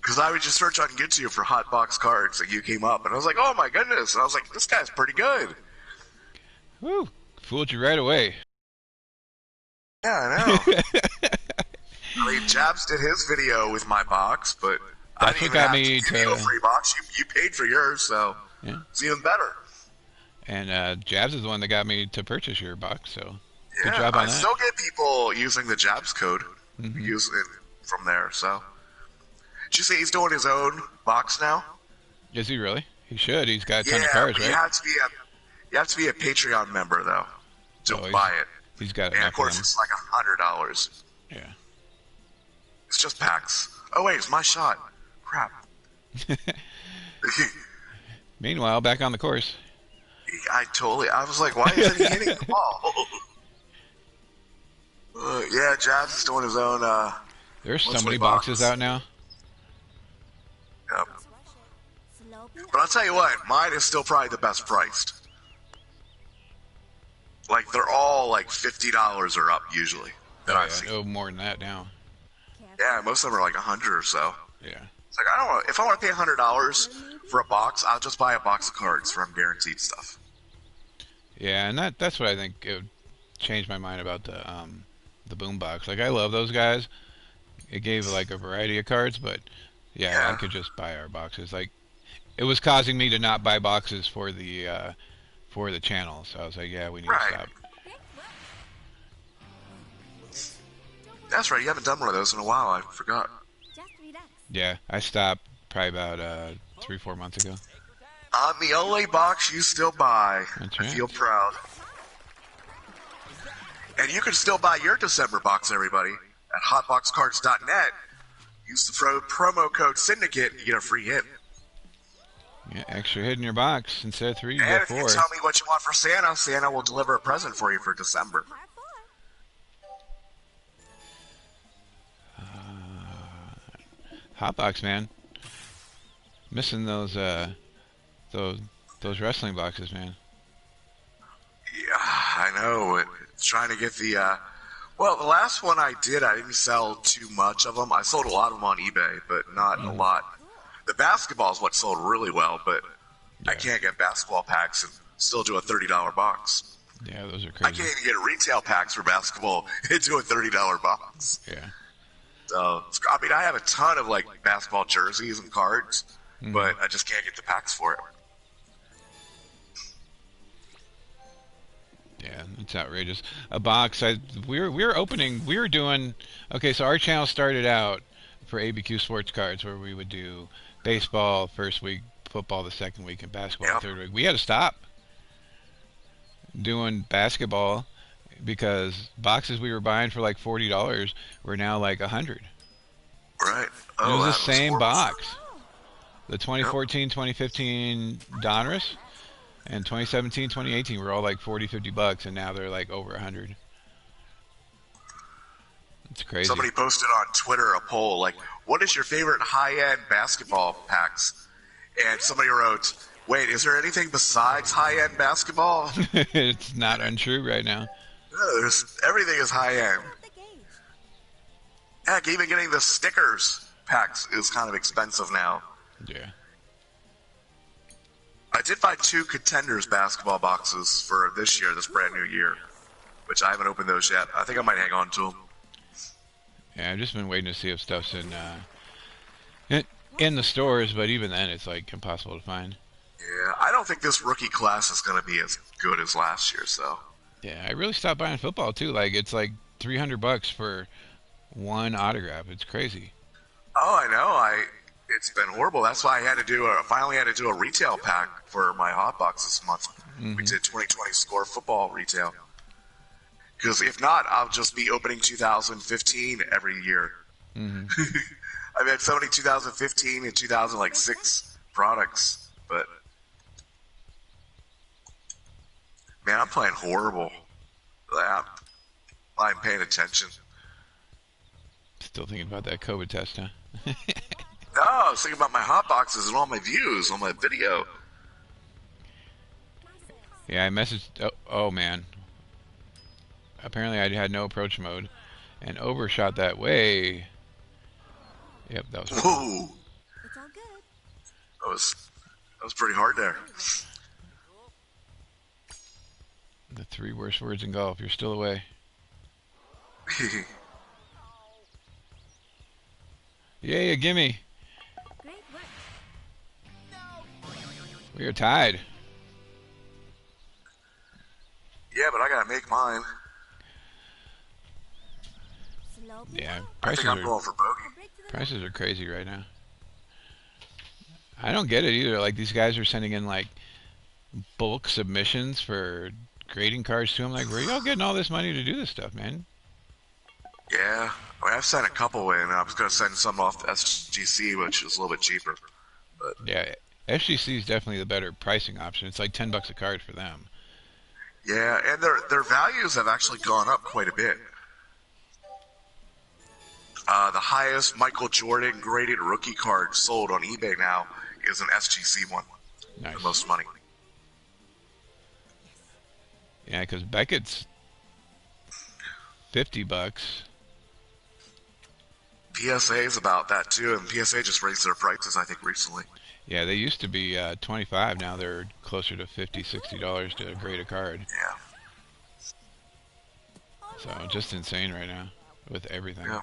Because I would just search on YouTube for hot box cards, and you came up, and I was like, oh my goodness. And I was like, this guy's pretty good. Woo, fooled you right away. Yeah, I know. Actually, Jabs did his video with my box, but I That's didn't what even got have to me give you a to. free box. You paid for yours, so Yeah. it's even better. And Jabs is the one that got me to purchase your box. So good Yeah, job I on that. still get people using the Jabs code, Hmm. use it from there. So, did you see he's doing his own box now? Is he really? He should. He's got a ton of Yeah, cars, but right? you have to be a Patreon member though to Oh, buy it, he's got and of enough of course them. it's like $100. Yeah. It's just packs. Oh wait, it's my shot. Crap. Meanwhile, back on the course. I was like, why isn't he hitting the ball? Yeah, Jabs is doing his own, There's so monthly many boxes box. out now. Yep. Rush it. Slow build. But I'll tell you what, mine is still probably the best priced. Like, they're all like $50 or up usually that Oh, I've yeah. seen. Oh, more than that now. Careful. Yeah, most of them are like 100 or so. Yeah. It's like, I don't know, if I want to pay $100 for a box, I'll just buy a box of cards from guaranteed stuff. Yeah, and that's what I think it would change my mind about the boom box. Like I love those guys. It gave like a variety of cards, but yeah, I Yeah. could just buy our boxes. Like it was causing me to not buy boxes for the channel. So I was like, yeah, we need to Right. stop. Great work. That's right, you haven't done one of those in a while, I forgot. Just relax. Yeah, I stopped probably about 3-4 months ago. I'm the only box you still buy. That's I right. feel proud. And you can still buy your December box, everybody, at hotboxcards.net. Use the promo code Syndicate and you get a free hit. Yeah, extra hit in your box instead of 3, you And get if you 4. tell me what you want for Santa, Santa will deliver a present for you for December. Par 4. Hotbox, man. Missing those wrestling boxes, man. Yeah, I know. It's trying to get the. Well, the last one I did, I didn't sell too much of them. I sold a lot of them on eBay, but not a lot. The basketball is what sold really well, but I Yeah. can't get basketball packs and still do a $30 box. Yeah, those are I crazy. can't even get retail packs for basketball into a $30 box. Yeah. So, I mean, I have a ton of like basketball jerseys and cards, Mm-hmm. but I just can't get the packs for it. Yeah, it's outrageous. A box. We were opening. We were doing. Okay, so our channel started out for ABQ Sports Cards, where we would do baseball first week, football the second week, and basketball Yep. the third week. We had to stop doing basketball because boxes we were buying for like $40 were now like $100. Right? It Oh, was the that same horrible. box. The 2014, 2015 Donruss and 2017, 2018 were all like 40, $50, and now they're like over 100. It's crazy. Somebody posted on Twitter a poll like, "What is your favorite high-end basketball packs?" And somebody wrote, "Wait, is there anything besides high-end basketball?" It's not untrue right now. No, everything is high-end. Up the gauge. Heck, even getting the stickers packs is kind of expensive now. Yeah. I did buy 2 Contenders basketball boxes for this year, this brand new year, which I haven't opened those yet. I think I might hang on to them. Yeah, I've just been waiting to see if stuff's in the stores, but even then, it's like impossible to find. Yeah, I don't think this rookie class is going to be as good as last year, so. Yeah, I really stopped buying football too. Like it's like $300 for one autograph. It's crazy. Oh, I know. It's been horrible. That's why I finally had to do a retail pack for my hot box this month. We did 2020 score football retail. Because if not, I'll just be opening 2015 every year. Hmm. I've had so many 2015 and 2006 products, but man, I'm playing horrible. I'm paying attention. Still thinking about that COVID test, huh? No, I was thinking about my hot boxes and all my views on my video. Yeah, I messaged. Oh man. Apparently, I had no approach mode, and overshot that way. Yep, that was. Whoa, It's all good. that was pretty hard there. The 3 worst words in golf. You're still away. Yeah, gimme. Great work. We are tied. Yeah, but I gotta make mine. Slow people. Yeah, I think I'm going for A bogey. break to the prices are crazy right now. I don't get it either. Like these guys are sending in like bulk submissions for grading cards to them. Like, where y'all getting all this money to do this stuff, man? Yeah, I mean, I've sent a couple in. I was gonna send some off to SGC, which is a little bit cheaper. But Yeah, SGC is definitely the better pricing option. It's like $10 a card for them. yeah, and their values have actually gone up quite a bit. The highest Michael Jordan graded rookie card sold on eBay now is an SGC one. Nice. The most money. Yeah, because Beckett's $50. PSA is about that too, and PSA just raised their prices, I think, recently. Yeah, they used to be 25. Now they're closer to $50, $60 to grade a card. Yeah. So just insane right now with everything. Yeah.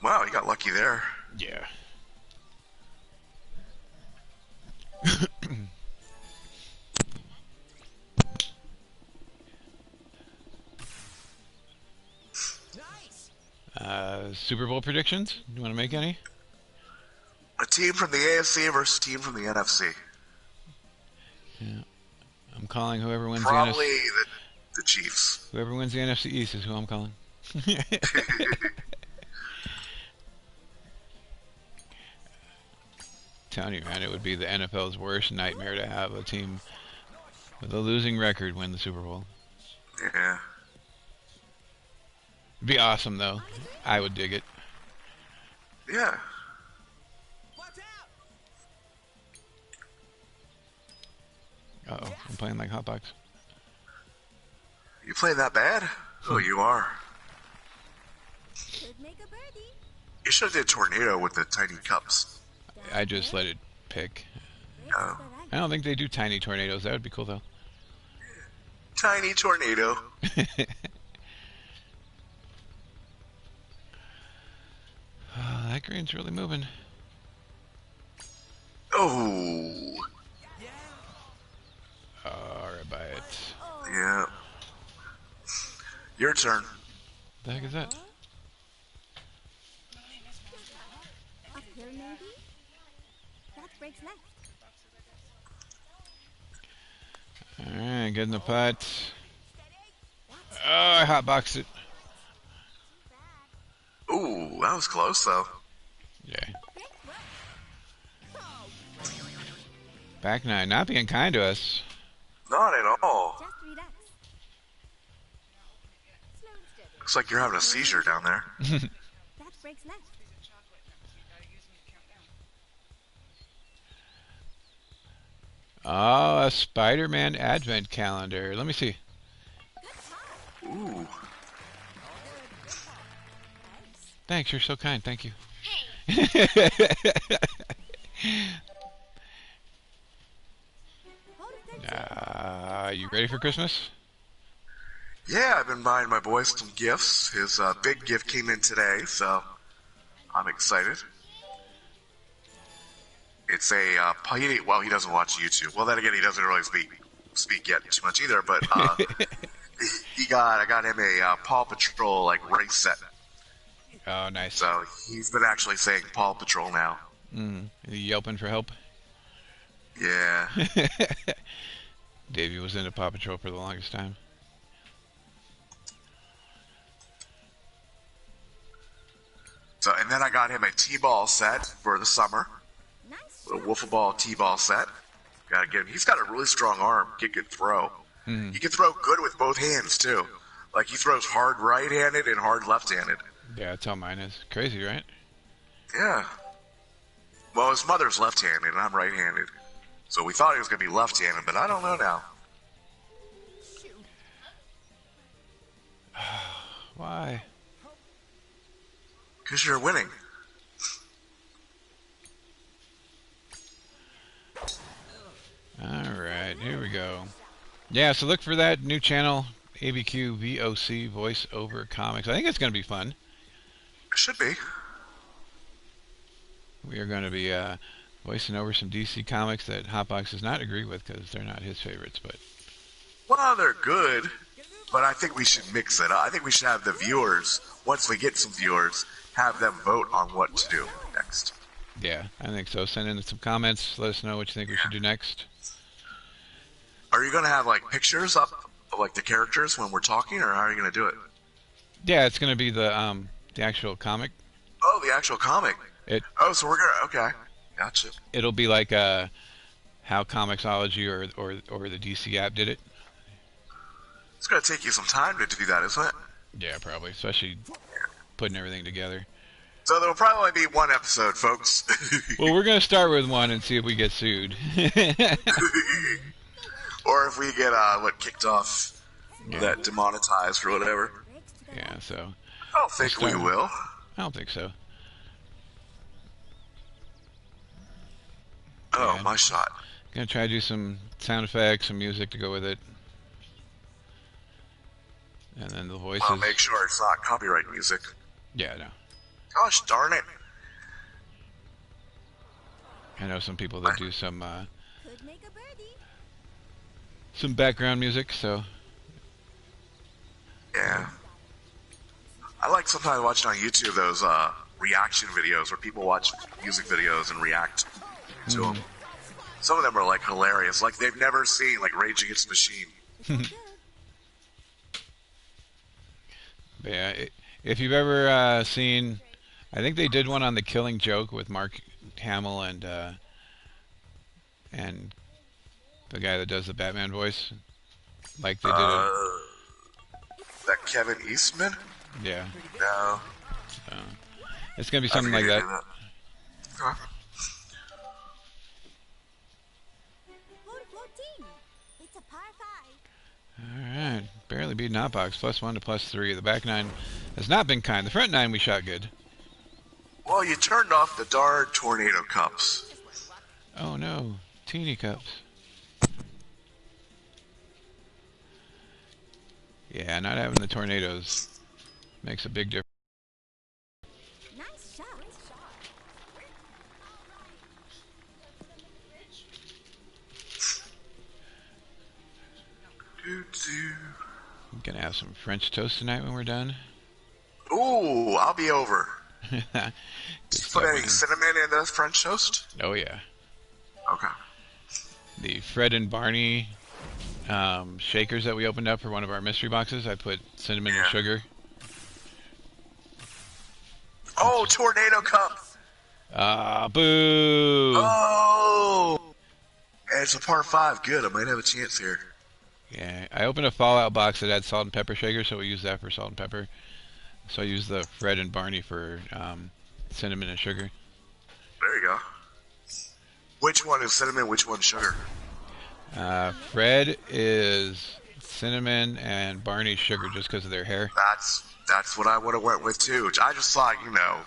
Wow, you got lucky there. Yeah. Super Bowl predictions? You want to make any? A team from the AFC versus a team from the NFC. Yeah. I'm calling whoever wins Probably the NFC. the Chiefs. Whoever wins the NFC East is who I'm calling. Telling you, man, it would be the NFL's worst nightmare to have a team with a losing record win the Super Bowl. Yeah. It'd be awesome, though. I would dig it. Yeah. Uh-oh, I'm playing like hotbox. You playing that bad? Oh, you are. could make a birdie. You should have did tornado with the tiny cups. I just let it pick. Breaks Oh. the right. I don't think they do tiny tornadoes. That would be cool, though. Tiny tornado. Oh, that green's really moving. Oh. Alright, by it. Yeah. Your turn. The heck is that? Uphill maybe? That breaks left. Alright, good in the putt. Oh, I hotboxed it. Ooh, that was close though. Yeah. Great work. Back nine, not being kind to us. Not at all. Just relax. Slow and steady. Looks like you're having a seizure down there. That breaks left. Oh, a Spider-Man advent calendar. Let me see. Ooh. Thanks, you're so kind. Thank you. Hold it You ready for Christmas? Yeah, I've been buying my boy some gifts. His big gift came in today, so I'm excited. It's a well, he doesn't watch YouTube. Well, then again, he doesn't really speak yet too much either. But I got him a Paw Patrol like race set. Oh, nice. So he's been actually saying Paw Patrol now. Is he yelping for help? Yeah. Davey was into Paw Patrol for the longest time. So and then I got him a T-ball set for the summer. nice. A wiffle ball T-ball set. Gotta get him. He's got a really strong arm. Get good throw. He can throw good with both hands too. Like he throws hard right-handed and hard left-handed. Yeah, that's how mine is. Crazy, right? Yeah. Well, his mother's left-handed and I'm right-handed. So we thought he was gonna be left-handed, but I don't know now. Why? Because you're winning. Alright, here we go. Yeah, so look for that new channel, ABQ VOC, Voice Over Comics. I think it's going to be fun. Should be. We are going to be voicing over some DC comics that Hotbox does not agree with because they're not his favorites. But Well, they're good, but I think we should mix it up. I think we should have the viewers, once we get some viewers, have them vote on what to do next. yeah, I think so. Send in some comments. Let us know what you think we should do next. Are you going to have like pictures up of like the characters when we're talking, or how are you going to do it? Yeah, it's going to be the actual comic. Oh, the actual comic. Oh, so we're gonna. Okay, gotcha. It'll be like how Comixology or the DC app did it. It's gonna take you some time to do that, isn't it? Yeah, probably, especially putting everything together. So there'll probably be one episode, folks. Well, we're going to start with one and see if we get sued. Or if we get kicked off, that demonetized or whatever. Yeah, so I don't think we will. I don't think so. Oh, Yeah. my shot. Gonna try to do some sound effects, some music to go with it, and then the voices. I'll make sure it's not copyright music. Yeah, no. Gosh darn it. I know some people that do some Could make a birdie. some background music, so Yeah. I like sometimes watching on YouTube those reaction videos where people watch music videos and react to them. Some of them are like hilarious. Like they've never seen like Rage Against the Machine. but yeah. If you've ever seen, I think they did one on The Killing Joke with Mark Hamill and the guy that does the Batman voice, like they did it. That Kevin Eastman? Yeah, No. it's gonna be something like that. Huh? Hole 14. It's a par 5. All right, barely beating Hotbox. +1 to +3. The back nine has not been kind. The front nine we shot good. Well, you turned off the darn tornado cups. Oh no, teeny cups. Yeah, not having the tornadoes makes a big difference. Nice shot. I'm gonna have some French toast tonight when we're done. Ooh, I'll be over. Good Put stuff, any man. cinnamon in the French toast? Oh yeah, Okay. the Fred and Barney shakers that we opened up for one of our mystery boxes. I put cinnamon and Yeah. sugar. Oh, tornado cup. Ah, boo! Oh. And it's a par 5. Good. I might have a chance here. Yeah, I opened a Fallout box that had salt and pepper shaker, so we use that for salt and pepper. So I use the Fred and Barney for cinnamon and sugar. There you go. Which one is cinnamon? Which one's sugar? Fred is cinnamon and Barney's sugar just because of their hair. That's what I would have went with too. I just thought,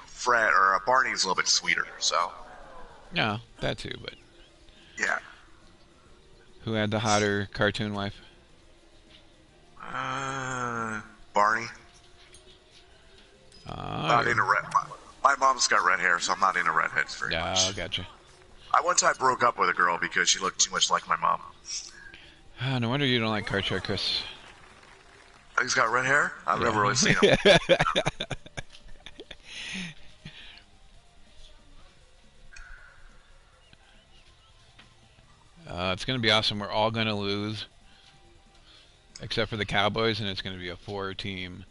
Fred or Barney's a little bit sweeter. So No, that too, but yeah. who had the hotter cartoon wife? Barney. Not into red. My mom's got red hair, so I'm not into redheads very much. Oh, gotcha. I one time broke up with a girl because she looked too much like my mom. Oh, no wonder you don't like Karcher, Chris. He's got red hair? I've never really seen him. It's going to be awesome. We're all going to lose, except for the Cowboys, and it's going to be a 4-team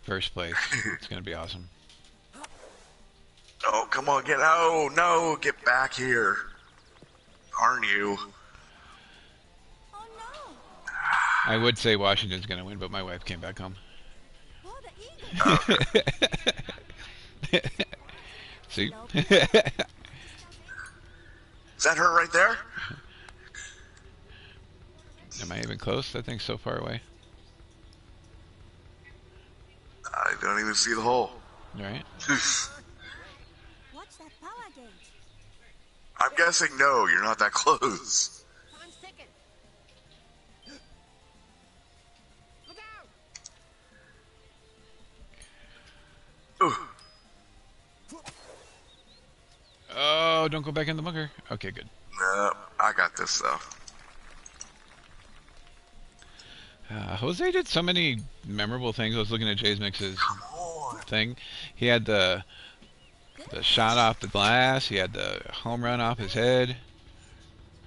first place. It's going to be awesome. Oh, come on, get back here. Aren't you? Oh no. I would say Washington's going to win, but my wife came back home. Oh, the eagle. See? Is that her right there? Am I even close? That thing's so far away. I don't even see the hole. All right. Watch that power gauge. I'm guessing no, you're not that close. On second. Look out. Ooh. don't go back in the bunker. Okay, good. No, I got this though. Jose did so many memorable things. I was looking at Jay's Mix's Oh, thing. He had the shot off the glass. He had the home run off his head.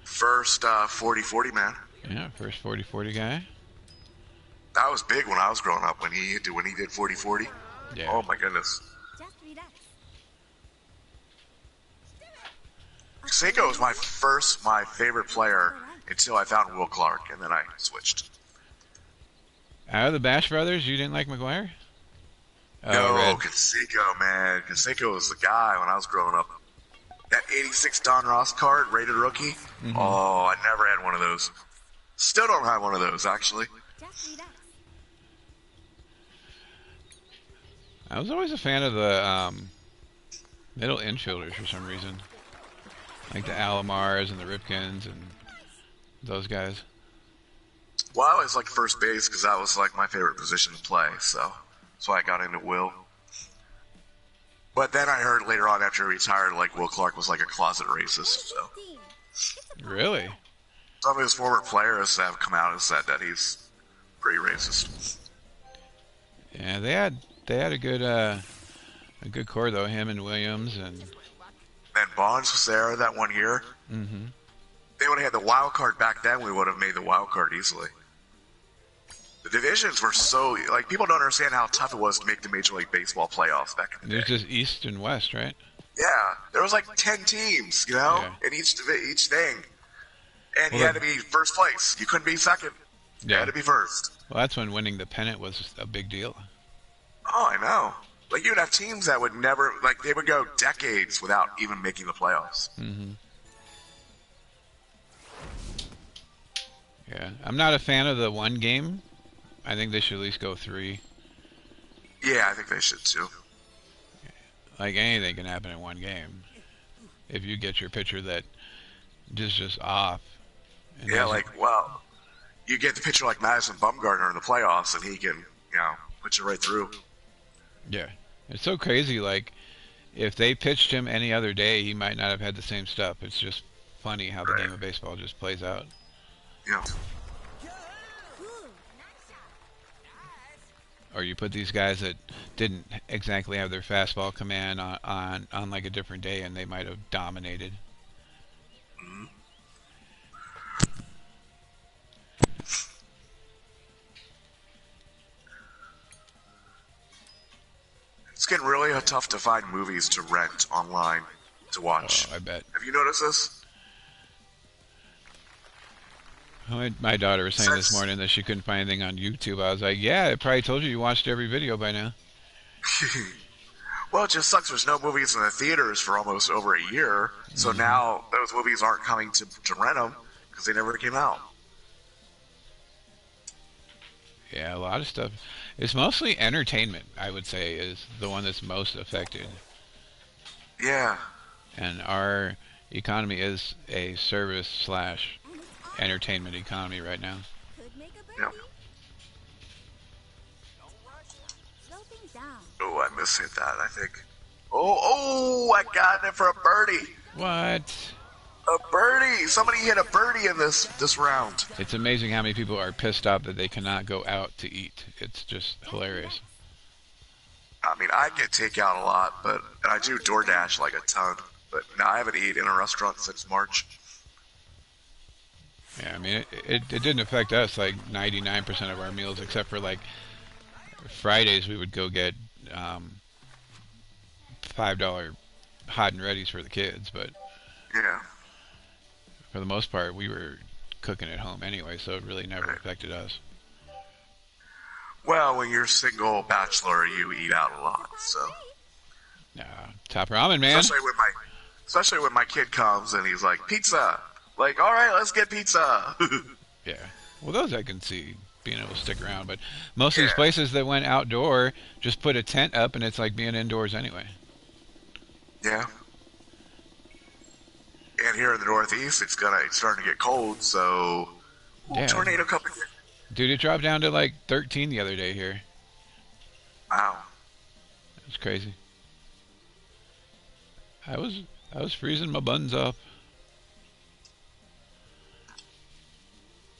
first 40-40 man. Yeah, first 40-40 guy. That was big when I was growing up when he did 40-40. Yeah. Oh my goodness. Just relax. Seiko was my favorite player until I found Will Clark, and then I switched. Out of the Bash Brothers, you didn't like McGuire? No, Red. Canseco, man. Canseco was the guy when I was growing up. That 86 Don Ross card, rated rookie. Oh, I never had one of those. Still don't have one of those, actually. Just relax. I was always a fan of the middle infielders for some reason. Like the Alomars and the Ripkins and those guys. Well, I always liked first base because that was like my favorite position to play, so that's why I got into Will. But then I heard later on after he retired, like Will Clark was like a closet racist. So Team. Really? some of his former players have come out and said that he's pretty racist. Yeah, they had a good core though. Him and Williams and. Then Bonds was there that one year. Mm-hmm. They would have had the wild card back then. We would have made the wild card easily. The divisions were so like people don't understand how tough it was to make the Major League Baseball playoffs back in the There's day. just East and West, right? Yeah, there was like 10 teams, you know, Yeah. in each thing, and you Well, had to be first place. You couldn't be second. You Yeah. had to be first. Well, that's when winning the pennant was a big deal. Oh, I know. Like you'd have teams that would never like they would go decades without even making the playoffs. Mm-hmm. Yeah, I'm not a fan of the one game. I think they should at least go 3. Yeah, I think they should too. Like anything can happen in one game. If you get your pitcher that just off. and Yeah, doesn't- like well, you get the pitcher like Madison Bumgarner in the playoffs, and he can put you right through. Yeah, it's so crazy. Like if they pitched him any other day, he might not have had the same stuff. It's just funny how the Right. game of baseball just plays out. Yeah. Or you put these guys that didn't exactly have their fastball command on like a different day, and they might have dominated. It's getting really tough to find movies to rent online to watch. Oh, I bet. Have you noticed this? My daughter was saying this Since- morning that she couldn't find anything on YouTube. I was like, yeah, it probably told you watched every video by now. Well, it just sucks. There's no movies in the theaters for almost over a year, so now those movies aren't coming to rent them because they never came out. Yeah, a lot of stuff. It's mostly entertainment, I would say, is the one that's most affected. Yeah. And our economy is a service/entertainment economy right now. Could make a Yeah. birdie. Slow things down. Oh, I mishit that, I think. Oh, I got it for a birdie. What? A birdie. Somebody hit a birdie in this round. It's amazing how many people are pissed off that they cannot go out to eat. It's just hilarious. I mean, I get takeout a lot, but and I do DoorDash like a ton. But no, I haven't eaten in a restaurant since March. Yeah, I mean, it didn't affect us like 99% of our meals, except for like Fridays we would go get $5 hot and readies for the kids, but Yeah. for the most part we were cooking at home anyway, so it really never affected us. Well, when you're single bachelor, you eat out a lot. So Top ramen, man. especially when my kid comes and he's like pizza. Like, all right, let's get pizza. Yeah. Well, those I can see being able to stick around, but most of these Yeah. places that went outdoor just put a tent up and it's like being indoors anyway. Yeah. And here in the Northeast, it's starting to get cold, so Yeah. tornado coming. Dude, it dropped down to like 13 the other day here. Wow. It's crazy. I was I was freezing my buns off.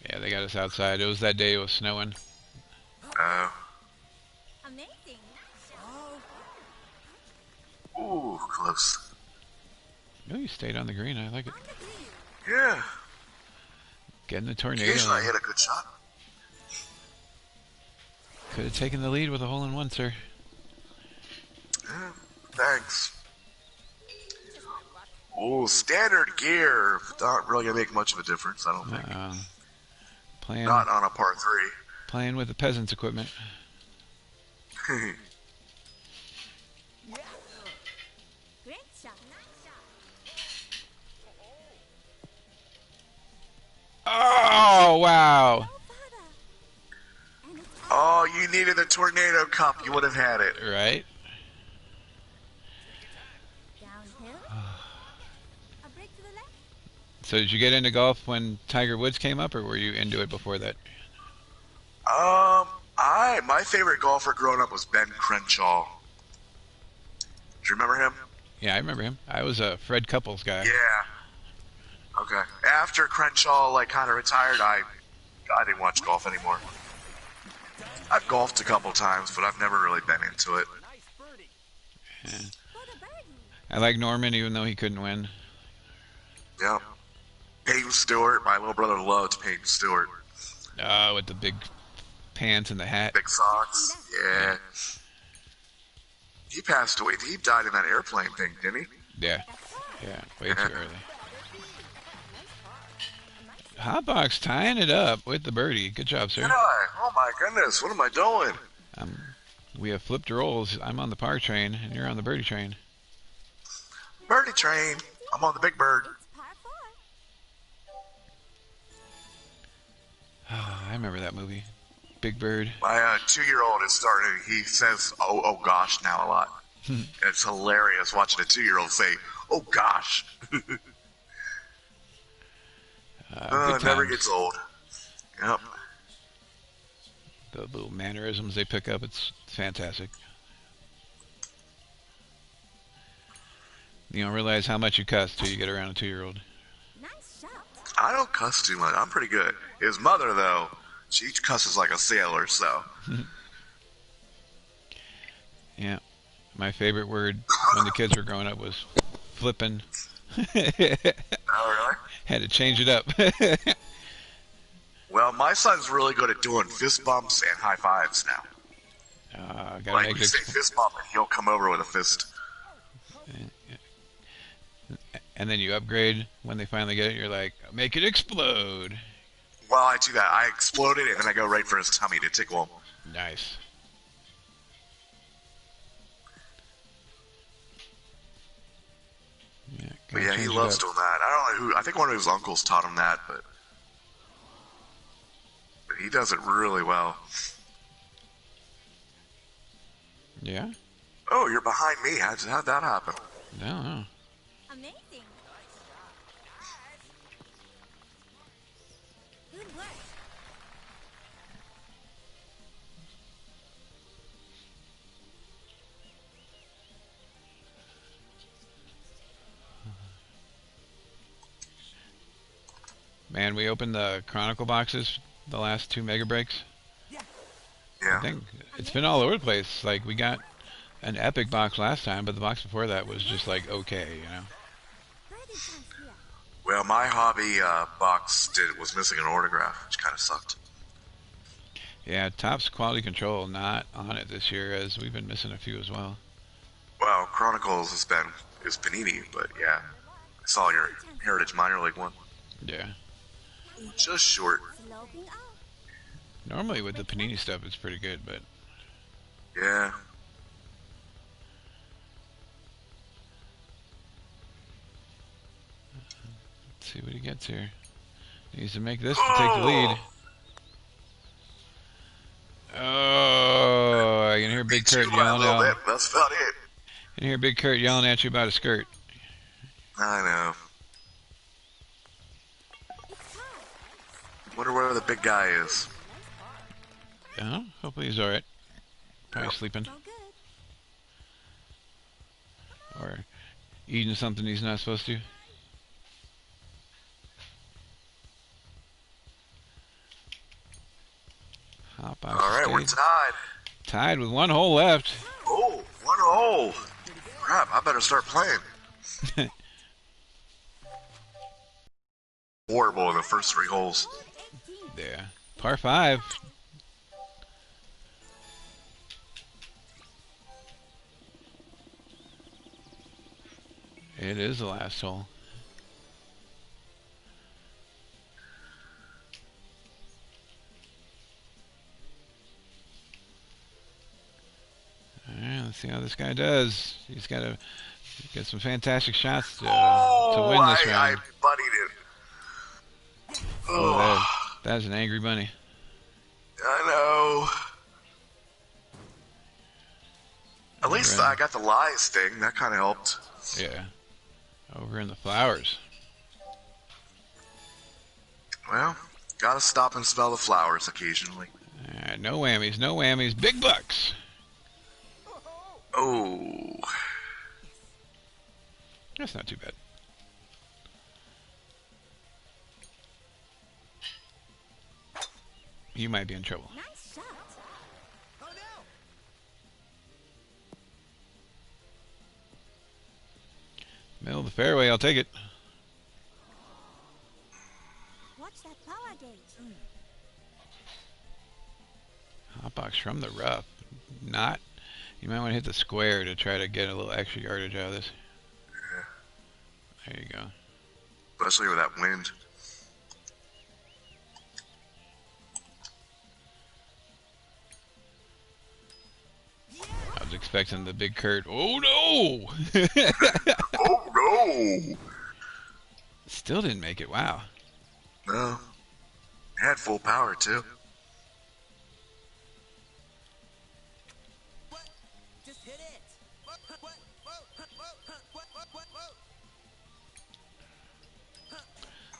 Yeah, they got us outside. It was that day it was snowing. Oh. Amazing. Ooh, close. No, you stayed on the green. I like it. Yeah. Getting the tornado. Occasionally I hit a good shot. Could have taken the lead with a hole-in-one, sir. Yeah, thanks. Ooh, standard gear. Not really gonna make much of a difference, I don't think. Playing, Not on a par 3. playing with the peasants' equipment. Great shot. Oh, wow. No bother. And it's Oh, you needed the tornado cup. You would have had it. Right? downhill. A break to the left. So did you get into golf when Tiger Woods came up, or were you into it before that? My favorite golfer growing up was Ben Crenshaw. Do you remember him? Yeah, I remember him. I was a Fred Couples guy. Yeah. Okay. After Crenshaw kind of retired, I didn't watch golf anymore. I've golfed a couple times, but I've never really been into it. Yeah. For the birdie. I like Norman, even though he couldn't win. Yep. Peyton Stewart. My little brother loved Peyton Stewart. With the big pants and the hat. Big socks. Yeah. He passed away. He died in that airplane thing, didn't he? Yeah. Yeah, way too early. Hotbox tying it up with the birdie. Good job, sir. Did I? Oh my goodness. What am I doing? We have flipped roles. I'm on the par train, and you're on the birdie train. Birdie train. I'm on the big bird. It's par 4. I remember that movie. Big Bird. My 2-year-old is starting. He says, "Oh gosh," now a lot. It's hilarious watching a 2-year-old say, "Oh gosh." Good It never times. gets old. Yep. The little mannerisms they pick up, it's fantastic. You don't realize how much you cuss till you get around a 2-year-old. Nice shot. I don't cuss too much. I'm pretty good. His mother, though, she cusses like a sailor. So. Yeah. My favorite word when the kids were growing up was flipping. Oh really? Had to change it up. Well, my son's really good at doing fist bumps and high fives now. Gotta Like make you say fist bump, and he'll come over with a fist. And then you upgrade when they finally get it. You're like, make it explode. Well, I do that. I explode it, and then I go right for his tummy to tickle him. Nice. Yeah, But gotta yeah, he change it loves up. doing that. I don't know who. I think one of his uncles taught him that, but he does it really well. Yeah? Oh, you're behind me. How'd that happen? No. Amazing. Good work. Man, we opened the Chronicle boxes, the last 2 mega breaks. I Yeah. think it's been all over the place. Like, we got an epic box last time, but the box before that was just like, okay, you know? Birdie chance here. Well, my hobby box was missing an autograph, which kind of sucked. Yeah, Topps Quality Control not on it this year, as we've been missing a few as well. Well, Chronicles is Panini, but yeah, I saw your Heritage Minor League one. Yeah. Just short. Sloping up. Normally with the Panini stuff, it's pretty good, but Yeah. let's see what he gets here. He needs to make this to take the lead. Oh, I can hear Big Kurt Beat you by a yelling little out. bit. That's about it. I can hear Big Kurt yelling at you about a skirt. I know. It's hard. Wonder where the big guy is. Oh, hopefully he's alright. Probably sleeping. So good. Or eating something he's not supposed to. Hotbox All right, we're stayed. tied. Tied with 1 hole left. Oh, 1-0. Crap, I better start playing. Horrible in the first 3 holes. There. Par 5. It is the last hole. Alright, let's see how this guy does. He's got to get some fantastic shots to win this I round. buddied it. Oh, that's an angry bunny. I know. At least I got the lies thing. That kind of helped. Yeah. Over in the flowers. Well, gotta stop and smell the flowers occasionally. Alright, no whammies, no whammies. Big bucks. Oh. That's not too bad. You might be in trouble. Nice shot. Middle of the fairway, I'll take it. Watch that power gauge. Hotbox from the rough. Not. You might want to hit the square to try to get a little extra yardage out of this. There you go. Especially with that wind. I was expecting the big Kurt. Oh no! Oh no! Still didn't make it. Wow. No. Had full power too. Just hit it.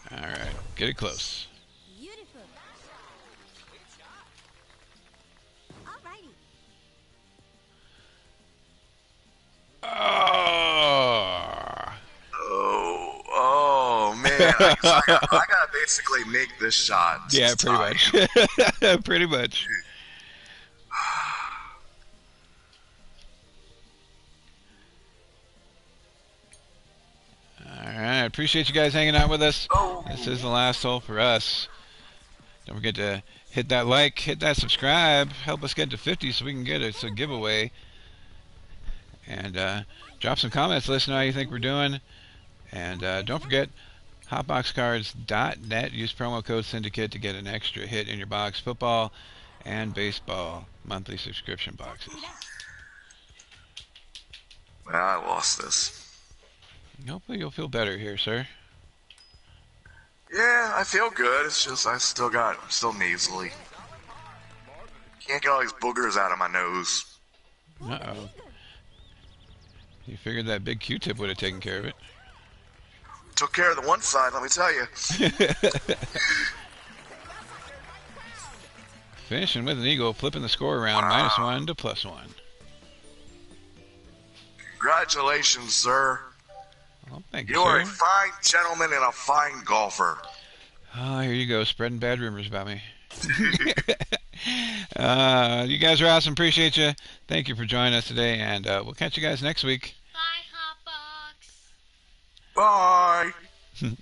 All right, get it close. Beautiful. Alrighty. Oh. Oh man! I gotta basically make this shot. Yeah, pretty much. Pretty much. Alright, appreciate you guys hanging out with us. This is the last hole for us. Don't forget to hit that like, hit that subscribe, help us get to 50 so we can get a giveaway. And drop some comments, let us know how you think we're doing. And don't forget, hotboxcards.net. Use promo code Syndicate to get an extra hit in your box. Football and baseball monthly subscription boxes. Well, I lost this. Hopefully you'll feel better here, sir. Yeah, I feel good. It's just I'm still nasally. Can't get all these boogers out of my nose. Uh-oh. You figured that big Q-tip would have taken care of it. Took care of the one side, let me tell you. Finishing with an eagle, flipping the score around, -1 to +1. Congratulations, sir. Well, thank you, You are sir. a fine gentleman and a fine golfer. Oh, here you go, spreading bad rumors about me. You guys are awesome. Appreciate you. Thank you for joining us today, and we'll catch you guys next week. Bye, Hotbox. Bye.